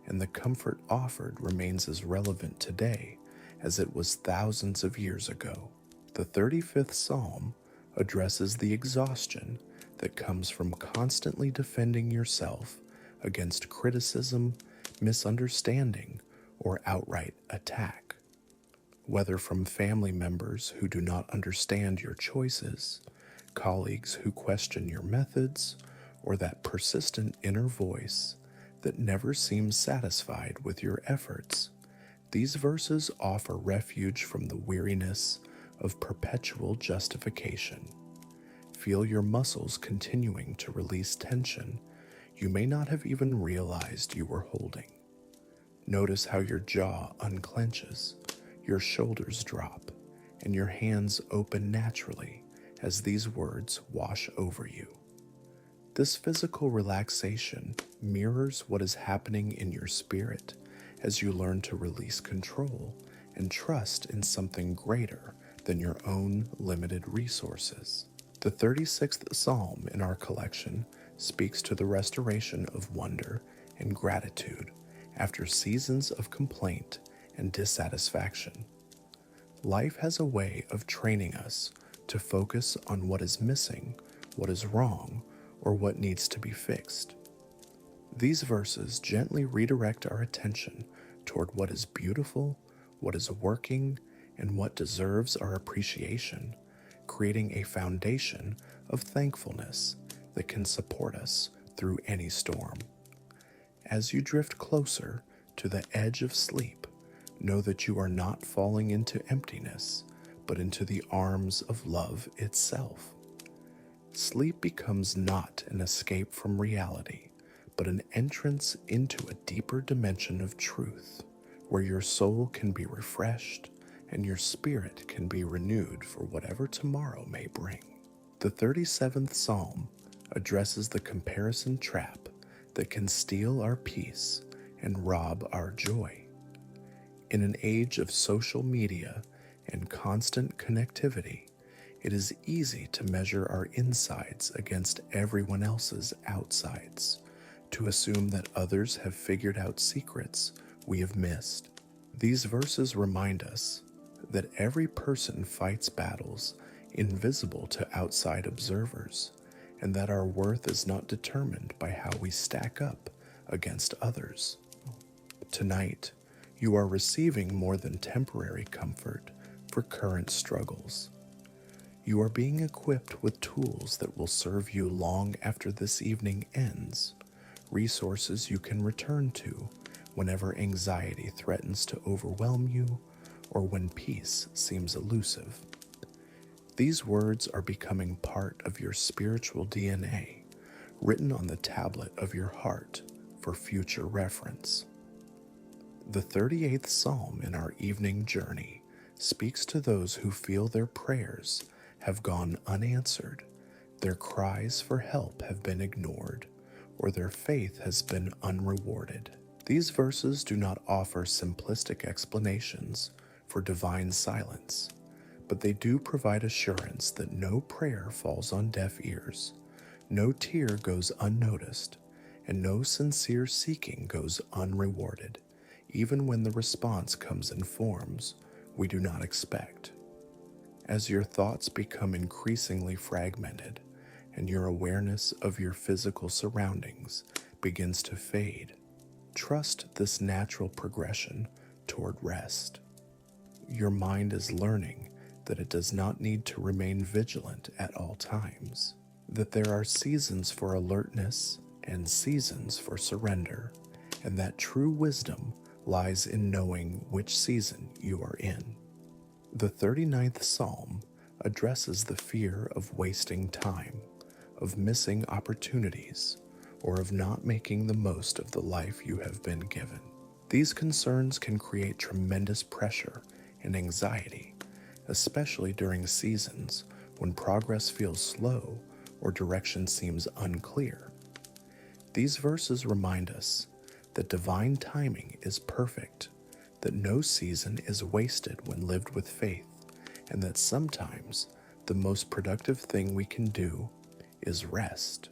and the comfort offered remains as relevant today as it was thousands of years ago. The 35th Psalm addresses the exhaustion that comes from constantly defending yourself against criticism, misunderstanding, or outright attack. Whether from family members who do not understand your choices, colleagues who question your methods, or that persistent inner voice that never seems satisfied with your efforts, these verses offer refuge from the weariness of perpetual justification. Feel your muscles continuing to release tension you may not have even realized you were holding. Notice how your jaw unclenches, your shoulders drop, and your hands open naturally as these words wash over you. This physical relaxation mirrors what is happening in your spirit as you learn to release control and trust in something greater than your own limited resources. The 36th Psalm in our collection speaks to the restoration of wonder and gratitude after seasons of complaint and dissatisfaction. Life has a way of training us to focus on what is missing, what is wrong, or what needs to be fixed. These verses gently redirect our attention toward what is beautiful, what is working, and what deserves our appreciation, creating a foundation of thankfulness that can support us through any storm. As you drift closer to the edge of sleep, know that you are not falling into emptiness, but into the arms of love itself. Sleep becomes not an escape from reality, but an entrance into a deeper dimension of truth, where your soul can be refreshed and your spirit can be renewed for whatever tomorrow may bring. The 37th Psalm addresses the comparison trap that can steal our peace and rob our joy. In an age of social media and constant connectivity, it is easy to measure our insides against everyone else's outsides, to assume that others have figured out secrets we have missed. These verses remind us that every person fights battles invisible to outside observers, and that our worth is not determined by how we stack up against others. Tonight, you are receiving more than temporary comfort for current struggles. You are being equipped with tools that will serve you long after this evening ends, resources you can return to whenever anxiety threatens to overwhelm you or when peace seems elusive. These words are becoming part of your spiritual DNA, written on the tablet of your heart for future reference. The 38th Psalm in our evening journey speaks to those who feel their prayers have gone unanswered, their cries for help have been ignored, or their faith has been unrewarded. These verses do not offer simplistic explanations for divine silence, but they do provide assurance that no prayer falls on deaf ears, no tear goes unnoticed, and no sincere seeking goes unrewarded, even when the response comes in forms we do not expect. As your thoughts become increasingly fragmented and your awareness of your physical surroundings begins to fade, trust this natural progression toward rest. Your mind is learning that it does not need to remain vigilant at all times, that there are seasons for alertness and seasons for surrender, and that true wisdom lies in knowing which season you are in. The 39th Psalm addresses the fear of wasting time, of missing opportunities, or of not making the most of the life you have been given. These concerns can create tremendous pressure and anxiety, especially during seasons when progress feels slow or direction seems unclear. These verses remind us that divine timing is perfect, that no season is wasted when lived with faith, and that sometimes the most productive thing we can do is rest.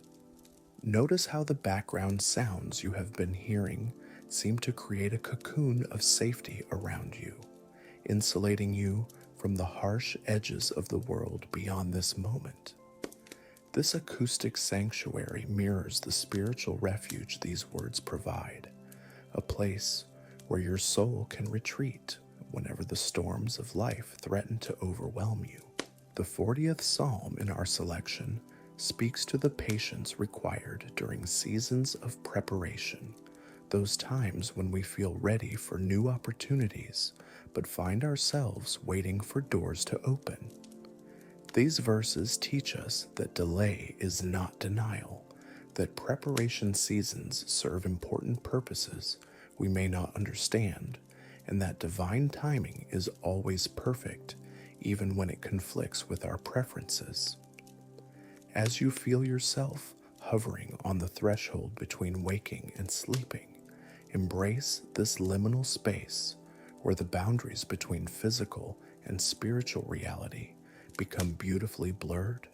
Notice how the background sounds you have been hearing seem to create a cocoon of safety around you, insulating you from the harsh edges of the world beyond this moment. This acoustic sanctuary mirrors the spiritual refuge these words provide, a place where your soul can retreat whenever the storms of life threaten to overwhelm you. The 40th Psalm in our selection speaks to the patience required during seasons of preparation, those times when we feel ready for new opportunities but find ourselves waiting for doors to open. These verses teach us that delay is not denial, that preparation seasons serve important purposes we may not understand, and that divine timing is always perfect, even when it conflicts with our preferences. As you feel yourself hovering on the threshold between waking and sleeping, embrace this liminal space where the boundaries between physical and spiritual reality become beautifully blurred.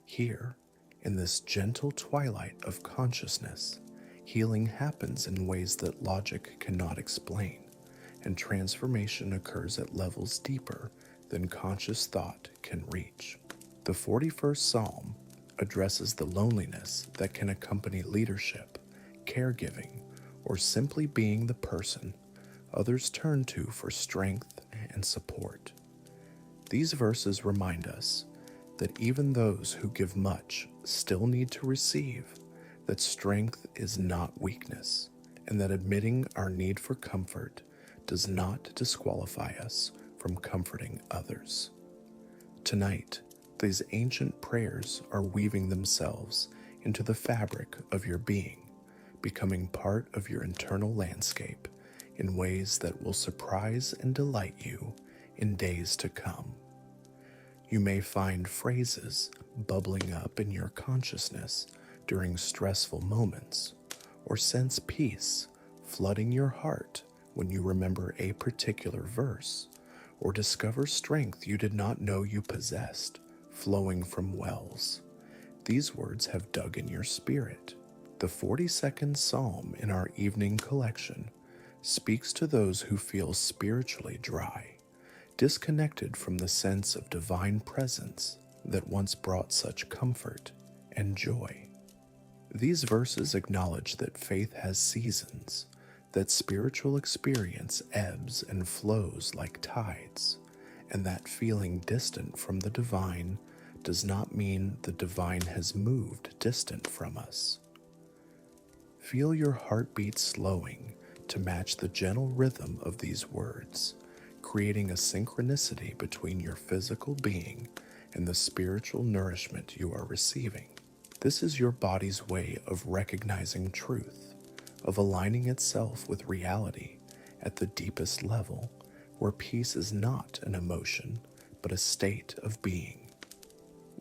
Here, in this gentle twilight of consciousness, healing happens in ways that logic cannot explain, and transformation occurs at levels deeper than conscious thought can reach. The 41st Psalm addresses the loneliness that can accompany leadership, caregiving, or simply being the person others turn to for strength and support. These verses remind us that even those who give much still need to receive, that strength is not weakness, and that admitting our need for comfort does not disqualify us from comforting others. Tonight, these ancient prayers are weaving themselves into the fabric of your being, becoming part of your internal landscape in ways that will surprise and delight you in days to come. You may find phrases bubbling up in your consciousness during stressful moments, or sense peace flooding your heart when you remember a particular verse, or discover strength you did not know you possessed flowing from wells. These words have dug in your spirit. The 42nd Psalm in our evening collection speaks to those who feel spiritually dry, disconnected from the sense of divine presence that once brought such comfort and joy. These verses acknowledge that faith has seasons, that spiritual experience ebbs and flows like tides, and that feeling distant from the divine does not mean the divine has moved distant from us. Feel your heartbeat slowing to match the gentle rhythm of these words, creating a synchronicity between your physical being and the spiritual nourishment you are receiving. This is your body's way of recognizing truth, of aligning itself with reality at the deepest level, where peace is not an emotion, but a state of being.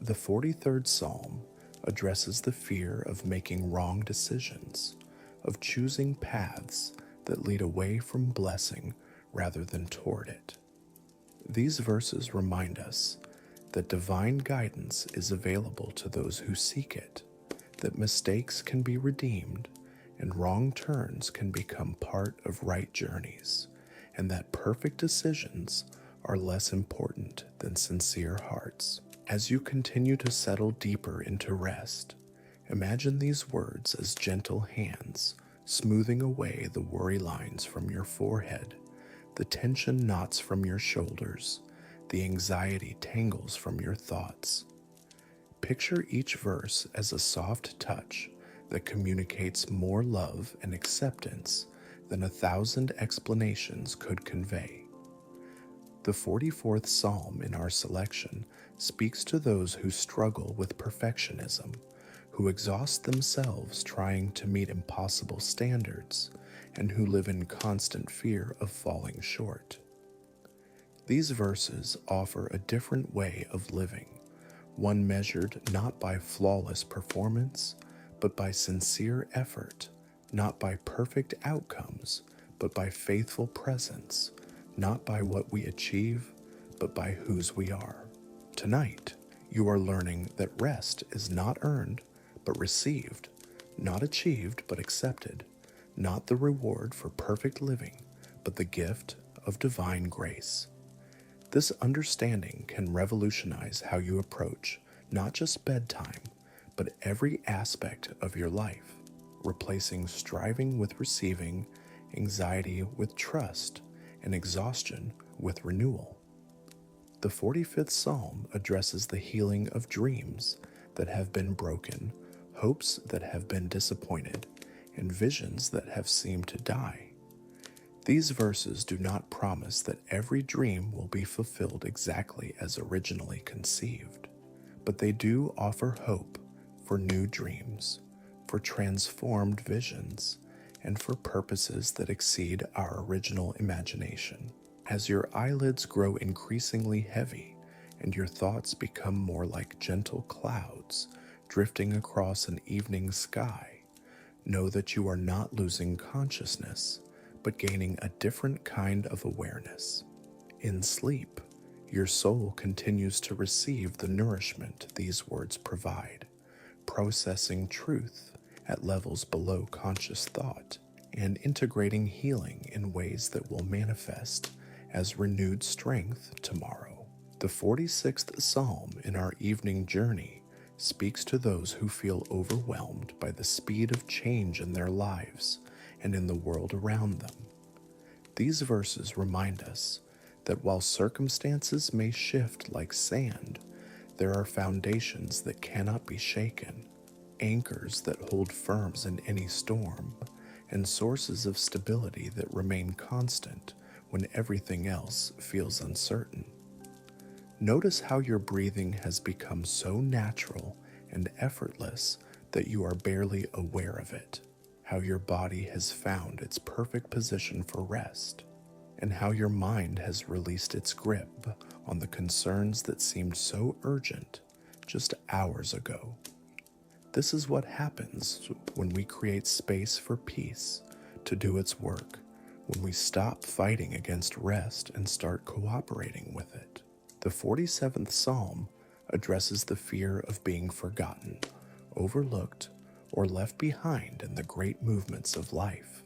The 43rd Psalm addresses the fear of making wrong decisions, of choosing paths that lead away from blessing rather than toward it. These verses remind us that divine guidance is available to those who seek it, that mistakes can be redeemed and wrong turns can become part of right journeys, and that perfect decisions are less important than sincere hearts. As you continue to settle deeper into rest, imagine these words as gentle hands smoothing away the worry lines from your forehead, the tension knots from your shoulders, the anxiety tangles from your thoughts. Picture each verse as a soft touch that communicates more love and acceptance than 1,000 explanations could convey. The 44th Psalm in our selection speaks to those who struggle with perfectionism, who exhaust themselves trying to meet impossible standards, and who live in constant fear of falling short. These verses offer a different way of living, one measured not by flawless performance, but by sincere effort, not by perfect outcomes, but by faithful presence, not by what we achieve, but by whose we are. Tonight, you are learning that rest is not earned, but received, not achieved, but accepted, not the reward for perfect living, but the gift of divine grace. This understanding can revolutionize how you approach not just bedtime, but every aspect of your life, replacing striving with receiving, anxiety with trust, and exhaustion with renewal. The 45th Psalm addresses the healing of dreams that have been broken, hopes that have been disappointed, and visions that have seemed to die. These verses do not promise that every dream will be fulfilled exactly as originally conceived, but they do offer hope for new dreams, for transformed visions, and for purposes that exceed our original imagination. As your eyelids grow increasingly heavy and your thoughts become more like gentle clouds drifting across an evening sky, know that you are not losing consciousness, but gaining a different kind of awareness. In sleep, your soul continues to receive the nourishment these words provide, processing truth at levels below conscious thought and integrating healing in ways that will manifest as renewed strength tomorrow. The 46th Psalm in our evening journey speaks to those who feel overwhelmed by the speed of change in their lives and in the world around them. These verses remind us that while circumstances may shift like sand, there are foundations that cannot be shaken, anchors that hold firm in any storm, and sources of stability that remain constant when everything else feels uncertain. Notice how your breathing has become so natural and effortless that you are barely aware of it, how your body has found its perfect position for rest, and how your mind has released its grip on the concerns that seemed so urgent just hours ago. This is what happens when we create space for peace to do its work, when we stop fighting against rest and start cooperating with it. The 47th Psalm addresses the fear of being forgotten, overlooked, or left behind in the great movements of life.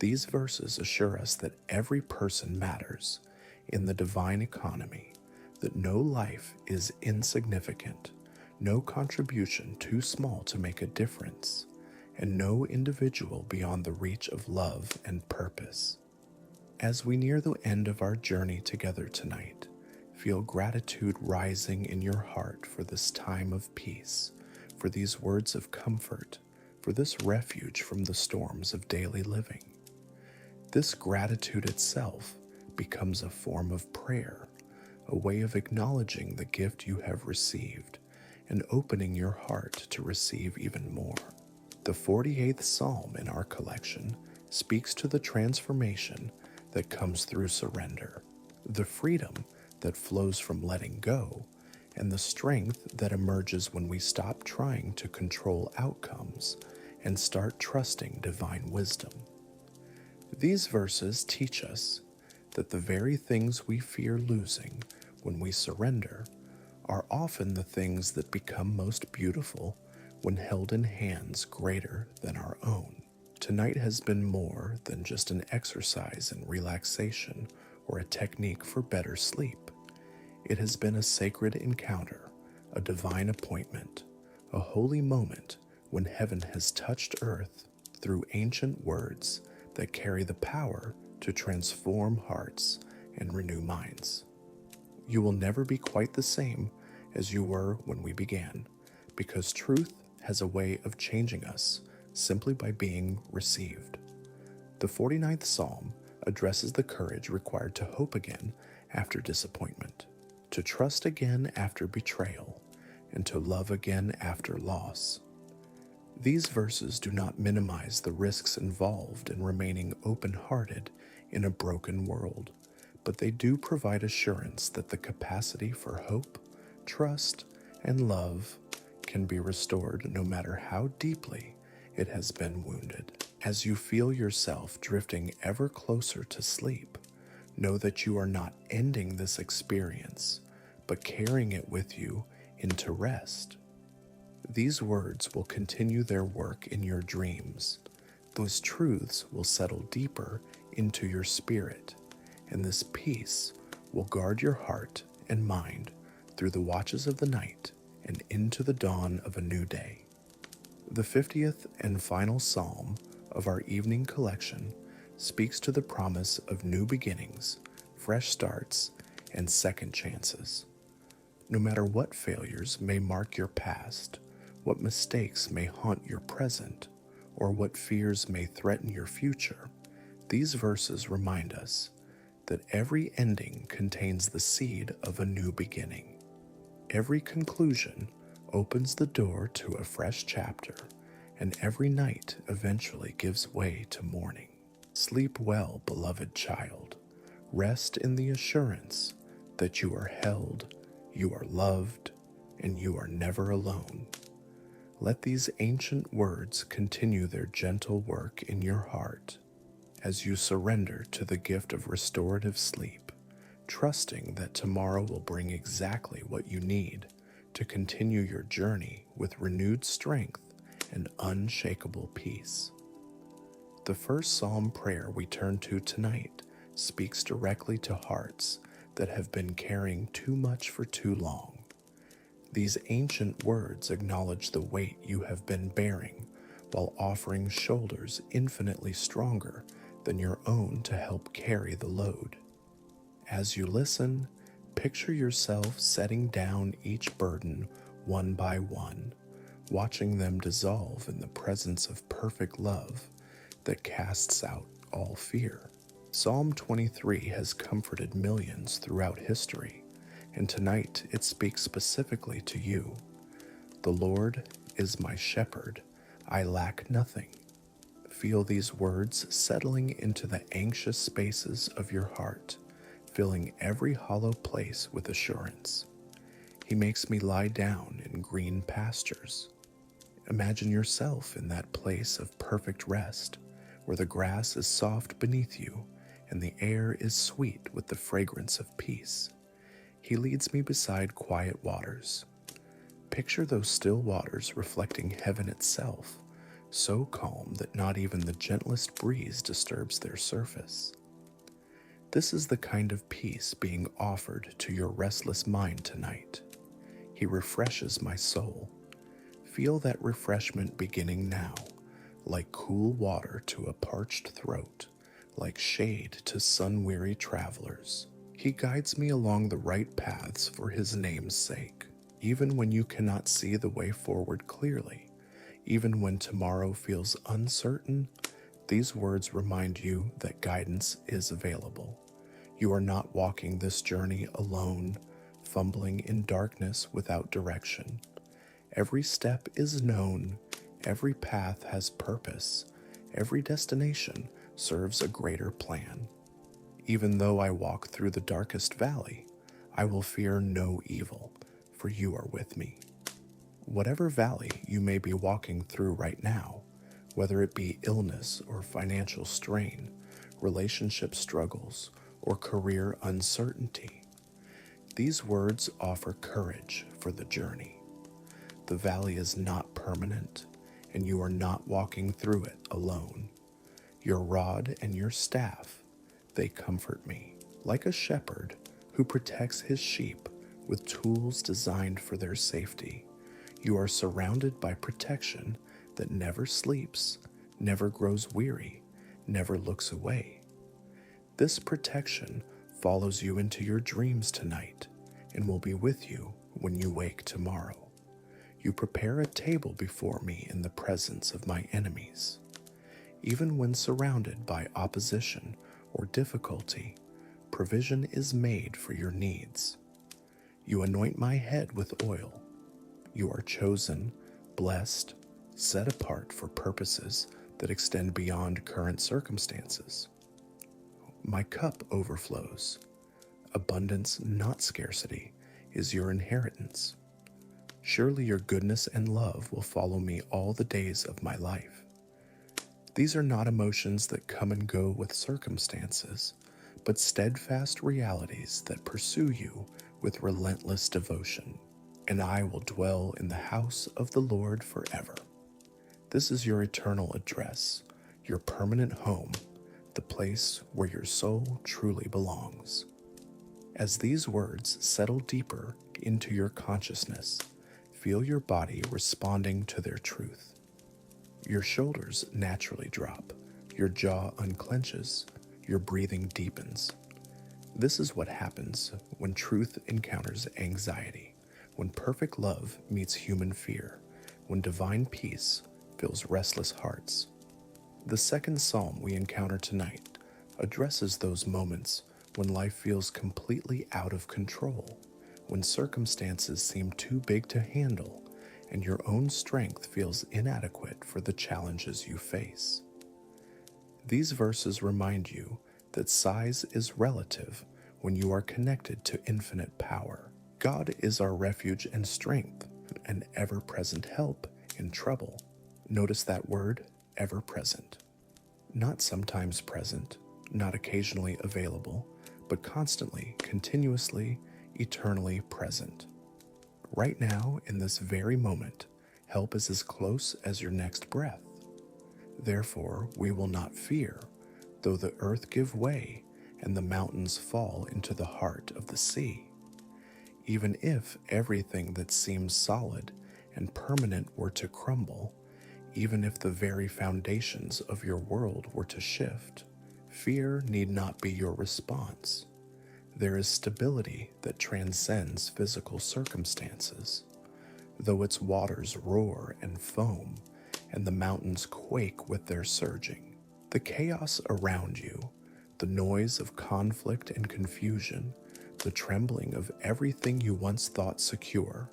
These verses assure us that every person matters in the divine economy, that no life is insignificant, no contribution too small to make a difference, and no individual beyond the reach of love and purpose. As we near the end of our journey together tonight, feel gratitude rising in your heart for this time of peace, for these words of comfort, for this refuge from the storms of daily living. This gratitude itself becomes a form of prayer, a way of acknowledging the gift you have received and opening your heart to receive even more. The 48th Psalm in our collection speaks to the transformation that comes through surrender, the freedom that flows from letting go, and the strength that emerges when we stop trying to control outcomes and start trusting divine wisdom. These verses teach us that the very things we fear losing when we surrender are often the things that become most beautiful when held in hands greater than our own. Tonight has been more than just an exercise in relaxation or a technique for better sleep. It has been a sacred encounter, a divine appointment, a holy moment when heaven has touched earth through ancient words that carry the power to transform hearts and renew minds. You will never be quite the same as you were when we began, because truth has a way of changing us simply by being received. The 49th Psalm addresses the courage required to hope again after disappointment, to trust again after betrayal, and to love again after loss. These verses do not minimize the risks involved in remaining open-hearted in a broken world, but they do provide assurance that the capacity for hope, trust, and love can be restored no matter how deeply it has been wounded. As you feel yourself drifting ever closer to sleep, know that you are not ending this experience, but carrying it with you into rest. These words will continue their work in your dreams. Those truths will settle deeper into your spirit, and this peace will guard your heart and mind through the watches of the night and into the dawn of a new day. The 50th and final psalm of our evening collection speaks to the promise of new beginnings, fresh starts, and second chances. No matter what failures may mark your past, what mistakes may haunt your present, or what fears may threaten your future, these verses remind us that every ending contains the seed of a new beginning. Every conclusion opens the door to a fresh chapter, and every night eventually gives way to morning. Sleep well, beloved child. Rest in the assurance that you are held, you are loved, and you are never alone. Let these ancient words continue their gentle work in your heart as you surrender to the gift of restorative sleep, trusting that tomorrow will bring exactly what you need to continue your journey with renewed strength and unshakable peace. The first psalm prayer we turn to tonight speaks directly to hearts that have been carrying too much for too long. These ancient words acknowledge the weight you have been bearing while offering shoulders infinitely stronger than your own to help carry the load. As you listen, picture yourself setting down each burden one by one, watching them dissolve in the presence of perfect love that casts out all fear. Psalm 23 has comforted millions throughout history, and tonight it speaks specifically to you. The Lord is my shepherd, I lack nothing. Feel these words settling into the anxious spaces of your heart, filling every hollow place with assurance. He makes me lie down in green pastures. Imagine yourself in that place of perfect rest, where the grass is soft beneath you and the air is sweet with the fragrance of peace. He leads me beside quiet waters. Picture those still waters reflecting heaven itself, so calm that not even the gentlest breeze disturbs their surface. This is the kind of peace being offered to your restless mind tonight. He refreshes my soul. Feel that refreshment beginning now, like cool water to a parched throat, like shade to sun-weary travelers. He guides me along the right paths for his name's sake, even when you cannot see the way forward clearly, even when tomorrow feels uncertain. These words remind you that guidance is available. You are not walking this journey alone, fumbling in darkness without direction. Every step is known, every path has purpose, every destination serves a greater plan. Even though I walk through the darkest valley, I will fear no evil, for you are with me. Whatever valley you may be walking through right now, whether it be illness or financial strain, relationship struggles, or career uncertainty, these words offer courage for the journey. The valley is not permanent, and you are not walking through it alone. Your rod and your staff, they comfort me, like a shepherd who protects his sheep with tools designed for their safety. You are surrounded by protection that never sleeps, never grows weary, never looks away. This protection follows you into your dreams tonight and will be with you when you wake tomorrow. You prepare a table before me in the presence of my enemies. Even when surrounded by opposition or difficulty, provision is made for your needs. You anoint my head with oil. You are chosen, blessed, set apart for purposes that extend beyond current circumstances. My cup overflows. Abundance, not scarcity, is your inheritance. Surely your goodness and love will follow me all the days of my life. These are not emotions that come and go with circumstances, but steadfast realities that pursue you with relentless devotion. And I will dwell in the house of the Lord forever. This is your eternal address, your permanent home, the place where your soul truly belongs. As these words settle deeper into your consciousness, feel your body responding to their truth. Your shoulders naturally drop, your jaw unclenches, your breathing deepens. This is what happens when truth encounters anxiety, when perfect love meets human fear, when divine peace fills restless hearts. The second psalm we encounter tonight addresses those moments when life feels completely out of control, when circumstances seem too big to handle, and your own strength feels inadequate for the challenges you face. These verses remind you that size is relative when you are connected to infinite power. God is our refuge and strength, an ever-present help in trouble. Notice that word, ever-present. Not sometimes present, not occasionally available, but constantly, continuously, eternally present. Right now, in this very moment, help is as close as your next breath. Therefore, we will not fear, though the earth give way and the mountains fall into the heart of the sea. Even if everything that seems solid and permanent were to crumble, even if the very foundations of your world were to shift, fear need not be your response. There is stability that transcends physical circumstances. Though its waters roar and foam, and the mountains quake with their surging, the chaos around you, the noise of conflict and confusion, the trembling of everything you once thought secure,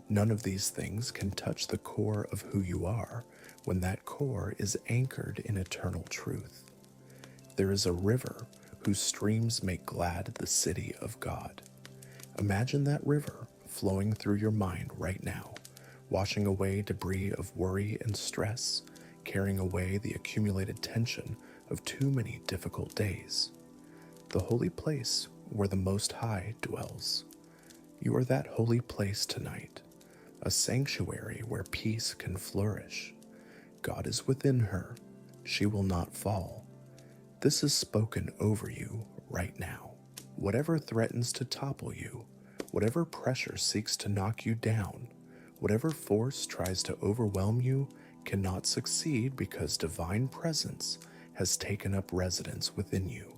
none of these things can touch the core of who you are when that core is anchored in eternal truth. There is a river whose streams make glad the city of God. Imagine that river flowing through your mind right now, washing away debris of worry and stress, carrying away the accumulated tension of too many difficult days. The holy place where the Most High dwells. You are that holy place tonight, a sanctuary where peace can flourish. God is within her. She will not fall. This is spoken over you right now. Whatever threatens to topple you, whatever pressure seeks to knock you down, whatever force tries to overwhelm you cannot succeed because divine presence has taken up residence within you.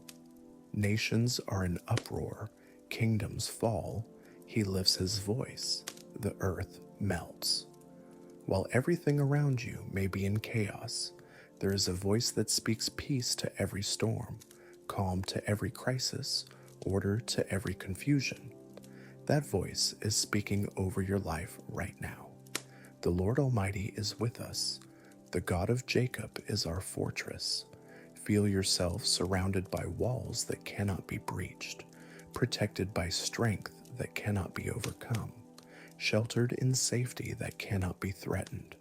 Nations are in uproar, kingdoms fall, he lifts his voice, the earth melts. While everything around you may be in chaos, there is a voice that speaks peace to every storm, calm to every crisis, order to every confusion. That voice is speaking over your life right now. The Lord Almighty is with us. The God of Jacob is our fortress. Feel yourself surrounded by walls that cannot be breached, protected by strength that cannot be overcome, sheltered in safety that cannot be threatened.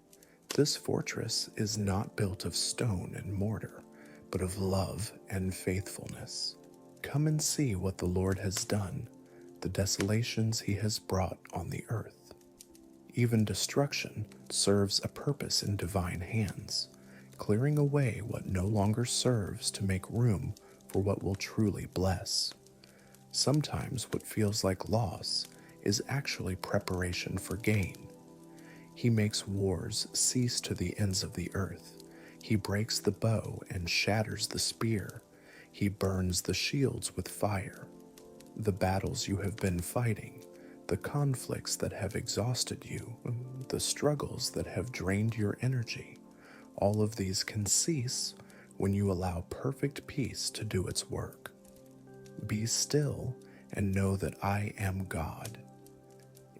This fortress is not built of stone and mortar, but of love and faithfulness. Come and see what the Lord has done, the desolations he has brought on the earth. Even destruction serves a purpose in divine hands, clearing away what no longer serves to make room for what will truly bless. Sometimes what feels like loss is actually preparation for gain. He makes wars cease to the ends of the earth. He breaks the bow and shatters the spear. He burns the shields with fire. The battles you have been fighting, the conflicts that have exhausted you, the struggles that have drained your energy, all of these can cease when you allow perfect peace to do its work. Be still and know that I am God.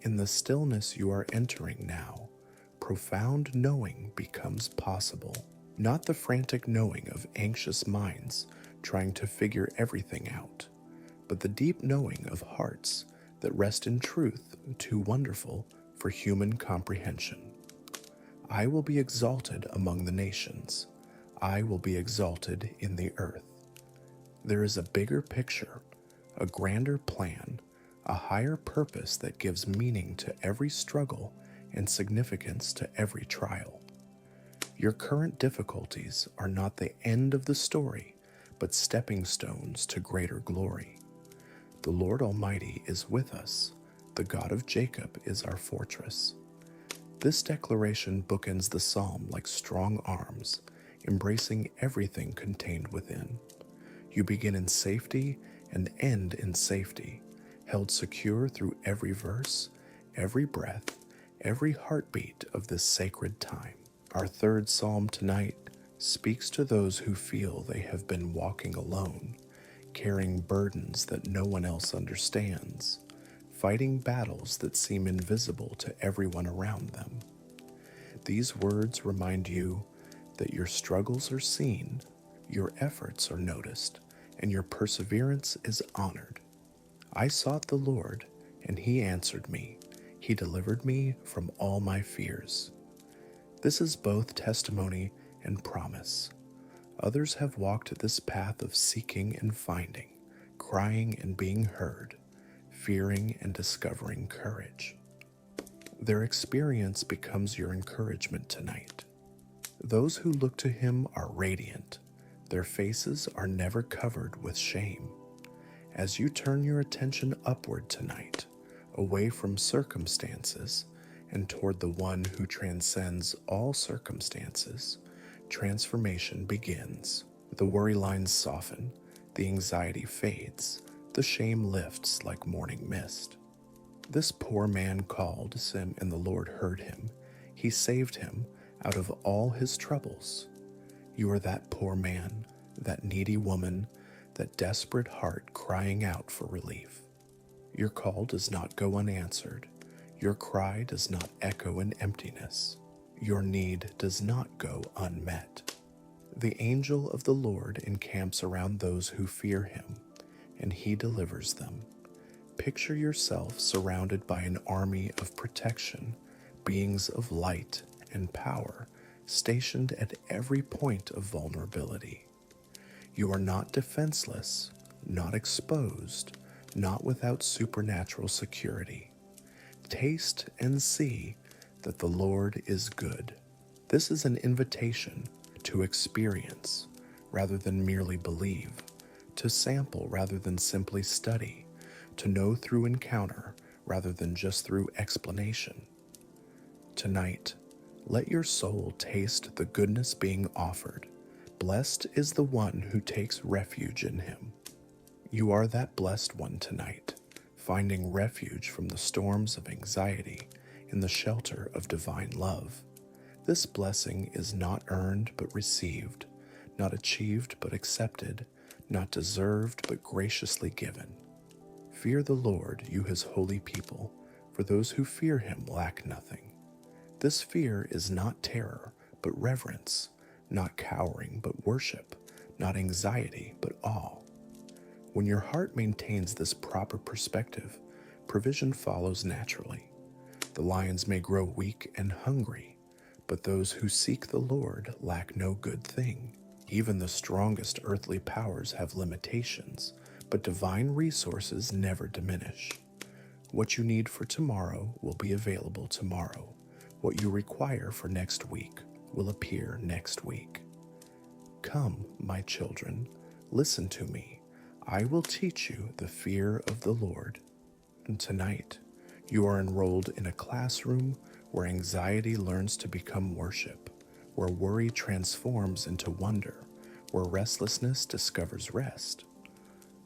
In the stillness you are entering now, profound knowing becomes possible, not the frantic knowing of anxious minds trying to figure everything out, but the deep knowing of hearts that rest in truth too wonderful for human comprehension. I will be exalted among the nations. I will be exalted in the earth. There is a bigger picture, a grander plan, a higher purpose that gives meaning to every struggle and significance to every trial. Your current difficulties are not the end of the story, but stepping stones to greater glory. The Lord Almighty is with us. The God of Jacob is our fortress. This declaration bookends the psalm like strong arms, embracing everything contained within. You begin in safety and end in safety, held secure through every verse, every breath, every heartbeat of this sacred time. Our third psalm tonight speaks to those who feel they have been walking alone, carrying burdens that no one else understands, fighting battles that seem invisible to everyone around them. These words remind you that your struggles are seen, your efforts are noticed, and your perseverance is honored. I sought the Lord, and he answered me. He delivered me from all my fears. This is both testimony and promise. Others have walked this path of seeking and finding, crying and being heard, fearing and discovering courage. Their experience becomes your encouragement tonight. Those who look to him are radiant. Their faces are never covered with shame. As you turn your attention upward tonight, away from circumstances and toward the one who transcends all circumstances, transformation begins. The worry lines soften, the anxiety fades, the shame lifts like morning mist. This poor man called, and the Lord heard him. He saved him out of all his troubles. You are that poor man, that needy woman, that desperate heart crying out for relief. Your call does not go unanswered. Your cry does not echo in emptiness. Your need does not go unmet. The angel of the Lord encamps around those who fear him, and he delivers them. Picture yourself surrounded by an army of protection, beings of light and power, stationed at every point of vulnerability. You are not defenseless, not exposed, not without supernatural security. Taste and see that the Lord is good. This is an invitation to experience rather than merely believe, to sample rather than simply study, to know through encounter rather than just through explanation. Tonight, let your soul taste the goodness being offered. Blessed is the one who takes refuge in him. You are that blessed one tonight, finding refuge from the storms of anxiety in the shelter of divine love. This blessing is not earned but received, not achieved but accepted, not deserved but graciously given. Fear the Lord, you his holy people, for those who fear him lack nothing. This fear is not terror, but reverence, not cowering, but worship, not anxiety, but awe. When your heart maintains this proper perspective, provision follows naturally. The lions may grow weak and hungry, but those who seek the Lord lack no good thing. Even the strongest earthly powers have limitations, but divine resources never diminish. What you need for tomorrow will be available tomorrow. What you require for next week will appear next week. Come, my children, listen to me. I will teach you the fear of the Lord. And tonight, you are enrolled in a classroom where anxiety learns to become worship, where worry transforms into wonder, where restlessness discovers rest.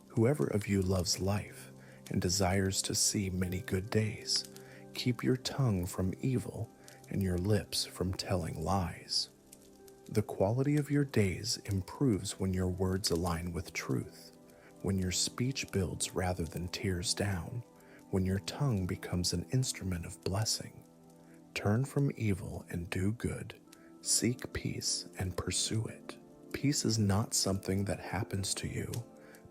Whoever of you loves life and desires to see many good days, keep your tongue from evil and your lips from telling lies. The quality of your days improves when your words align with truth, when your speech builds rather than tears down, when your tongue becomes an instrument of blessing. Turn from evil and do good. Seek peace and pursue it. Peace is not something that happens to you,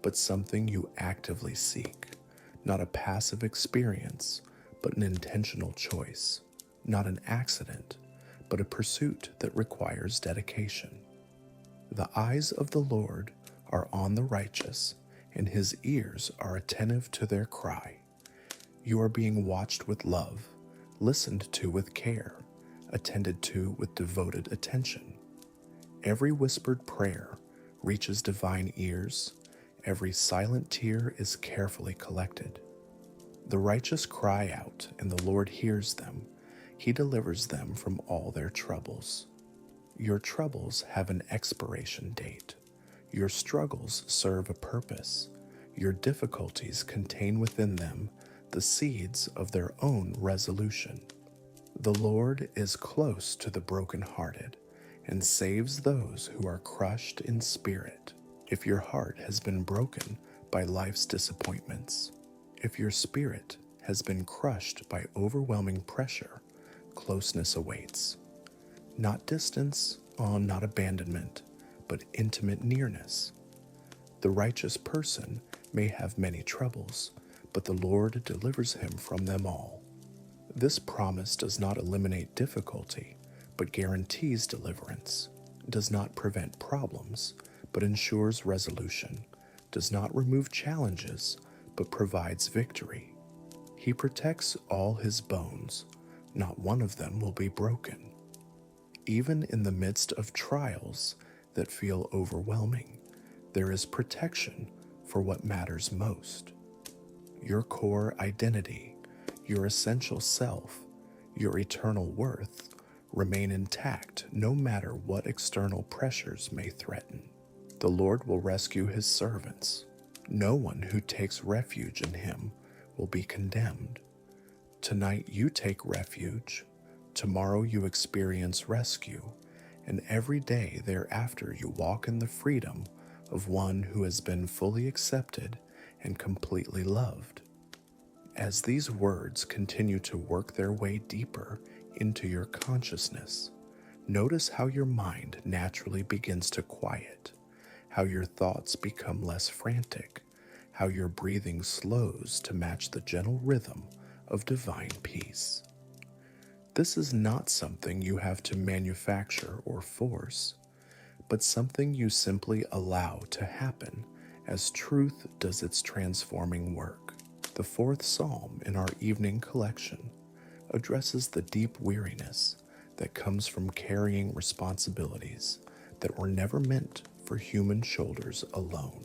but something you actively seek. Not a passive experience, but an intentional choice. Not an accident, but a pursuit that requires dedication. The eyes of the Lord are on the righteous, and his ears are attentive to their cry. You are being watched with love, listened to with care, attended to with devoted attention. Every whispered prayer reaches divine ears. Every silent tear is carefully collected. The righteous cry out, and the Lord hears them. He delivers them from all their troubles. Your troubles have an expiration date. Your struggles serve a purpose. Your difficulties contain within them the seeds of their own resolution. The Lord is close to the brokenhearted and saves those who are crushed in spirit. If your heart has been broken by life's disappointments, if your spirit has been crushed by overwhelming pressure, closeness awaits. Not distance, not abandonment, but intimate nearness. The righteous person may have many troubles, but the Lord delivers him from them all. This promise does not eliminate difficulty, but guarantees deliverance, does not prevent problems, but ensures resolution, does not remove challenges, but provides victory. He protects all his bones, not one of them will be broken. Even in the midst of trials that feel overwhelming, there is protection for what matters most. Your core identity, your essential self, your eternal worth remain intact no matter what external pressures may threaten. The Lord will rescue his servants. No one who takes refuge in him will be condemned. Tonight you take refuge, tomorrow you experience rescue, and every day thereafter you walk in the freedom of one who has been fully accepted and completely loved. As these words continue to work their way deeper into your consciousness, notice how your mind naturally begins to quiet, how your thoughts become less frantic, how your breathing slows to match the gentle rhythm of divine peace. This is not something you have to manufacture or force, but something you simply allow to happen as truth does its transforming work. The fourth psalm in our evening collection addresses the deep weariness that comes from carrying responsibilities that were never meant for human shoulders alone.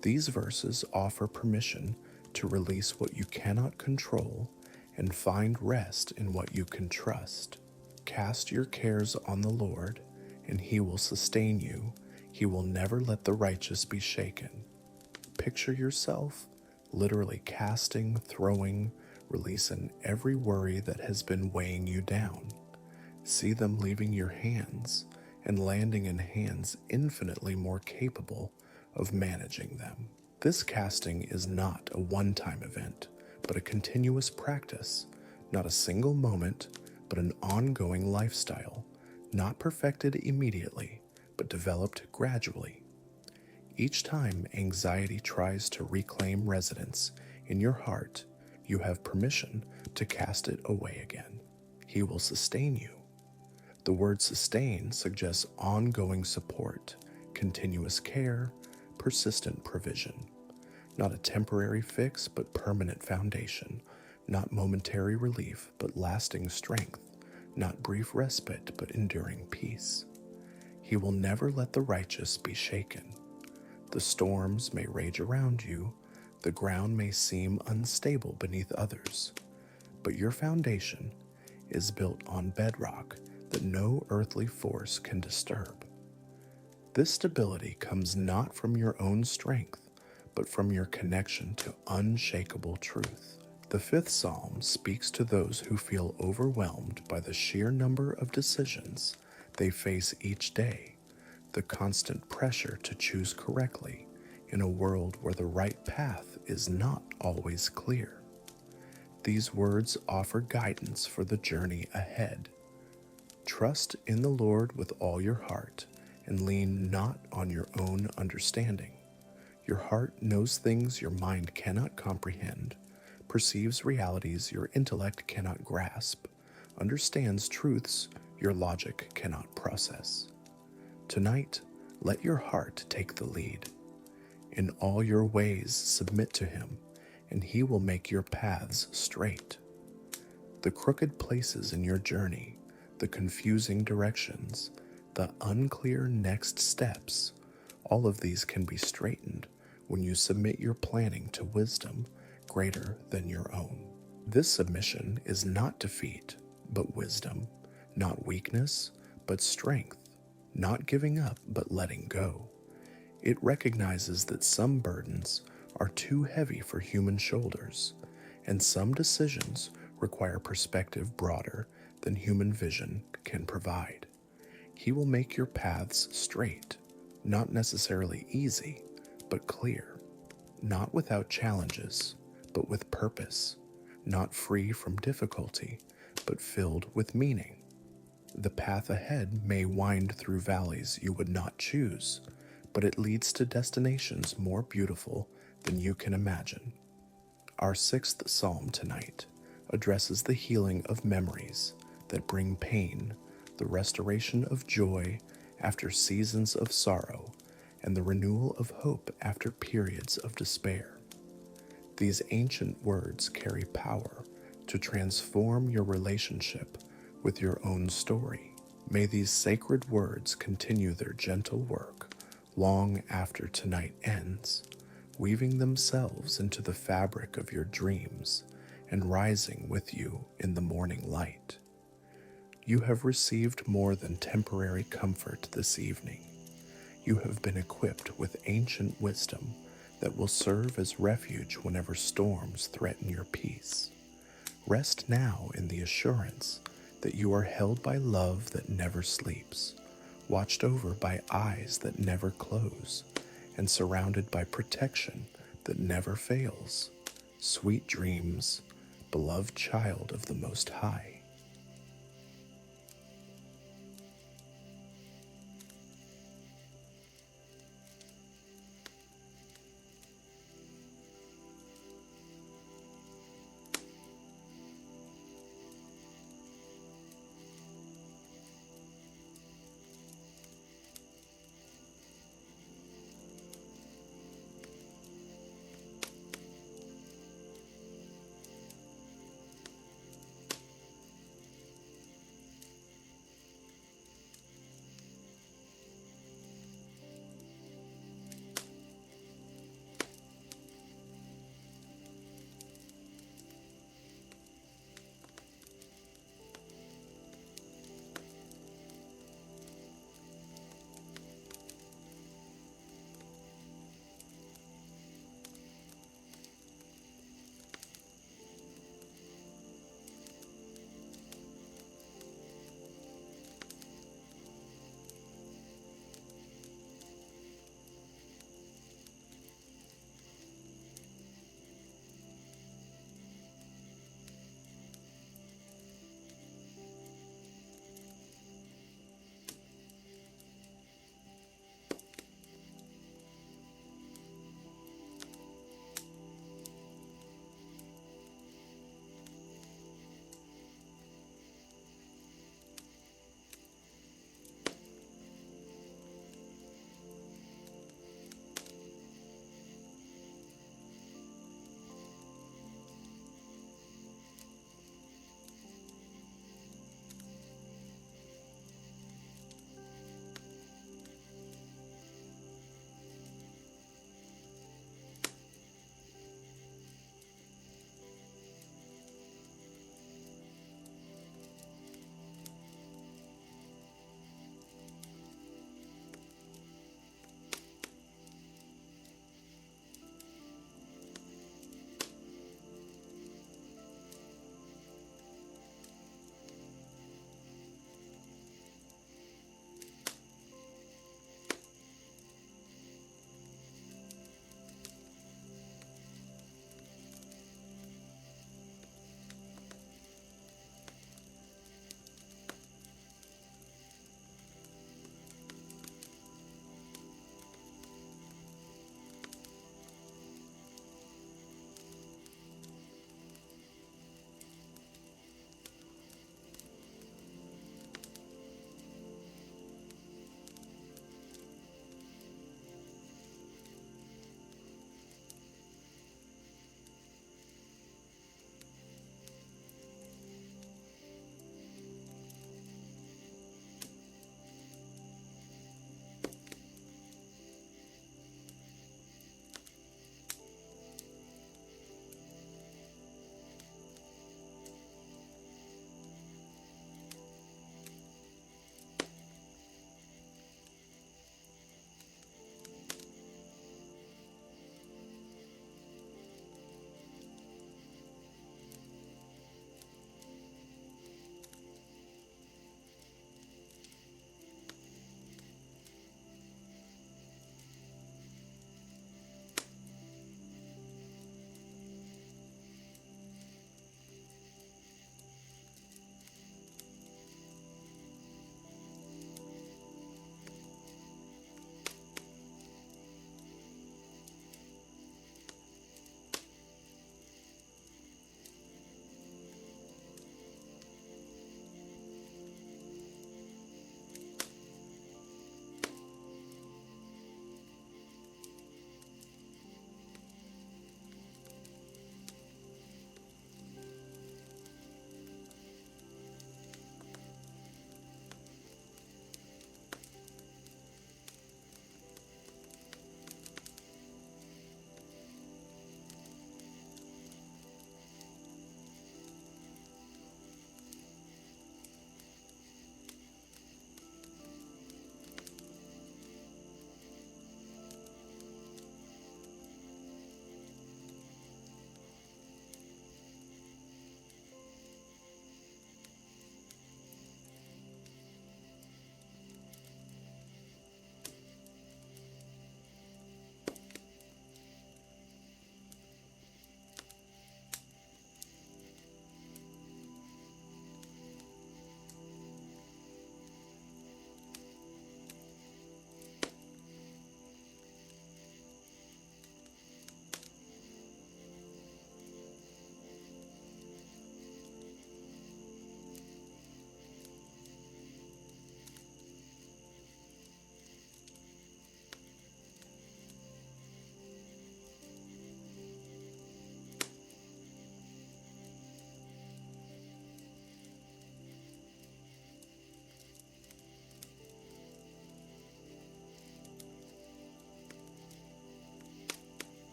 These verses offer permission to release what you cannot control and find rest in what you can trust. Cast your cares on the Lord, and he will sustain you. He will never let the righteous be shaken. Picture yourself literally casting, throwing, releasing every worry that has been weighing you down. See them leaving your hands and landing in hands infinitely more capable of managing them. This casting is not a one-time event, but a continuous practice, not a single moment, but an ongoing lifestyle, not perfected immediately, but developed gradually. Each time anxiety tries to reclaim residence in your heart, you have permission to cast it away again. He will sustain you. The word sustain suggests ongoing support, continuous care, persistent provision. Not a temporary fix, but permanent foundation. Not momentary relief, but lasting strength. Not brief respite, but enduring peace. He will never let the righteous be shaken. The storms may rage around you, the ground may seem unstable beneath others, but your foundation is built on bedrock that no earthly force can disturb. This stability comes not from your own strength, but from your connection to unshakable truth. The fifth psalm speaks to those who feel overwhelmed by the sheer number of decisions they face each day, the constant pressure to choose correctly in a world where the right path is not always clear. These words offer guidance for the journey ahead. Trust in the Lord with all your heart and lean not on your own understanding. Your heart knows things your mind cannot comprehend, perceives realities your intellect cannot grasp, understands truths your logic cannot process. Tonight, let your heart take the lead. In all your ways submit to him, and he will make your paths straight. The crooked places in your journey, the confusing directions, the unclear next steps, all of these can be straightened when you submit your planning to wisdom greater than your own. This submission is not defeat, but wisdom, not weakness, but strength, not giving up, but letting go. It recognizes that some burdens are too heavy for human shoulders, and some decisions require perspective broader than human vision can provide. He will make your paths straight, not necessarily easy, but clear, not without challenges, but with purpose, not free from difficulty, but filled with meaning. The path ahead may wind through valleys you would not choose, but it leads to destinations more beautiful than you can imagine. Our sixth psalm tonight addresses the healing of memories that bring pain, the restoration of joy after seasons of sorrow, and the renewal of hope after periods of despair. These ancient words carry power to transform your relationship with your own story. May these sacred words continue their gentle work long after tonight ends, weaving themselves into the fabric of your dreams and rising with you in the morning light. You have received more than temporary comfort this evening. You have been equipped with ancient wisdom that will serve as refuge whenever storms threaten your peace. Rest now in the assurance that you are held by love that never sleeps, watched over by eyes that never close, and surrounded by protection that never fails. Sweet dreams, beloved child of the Most High.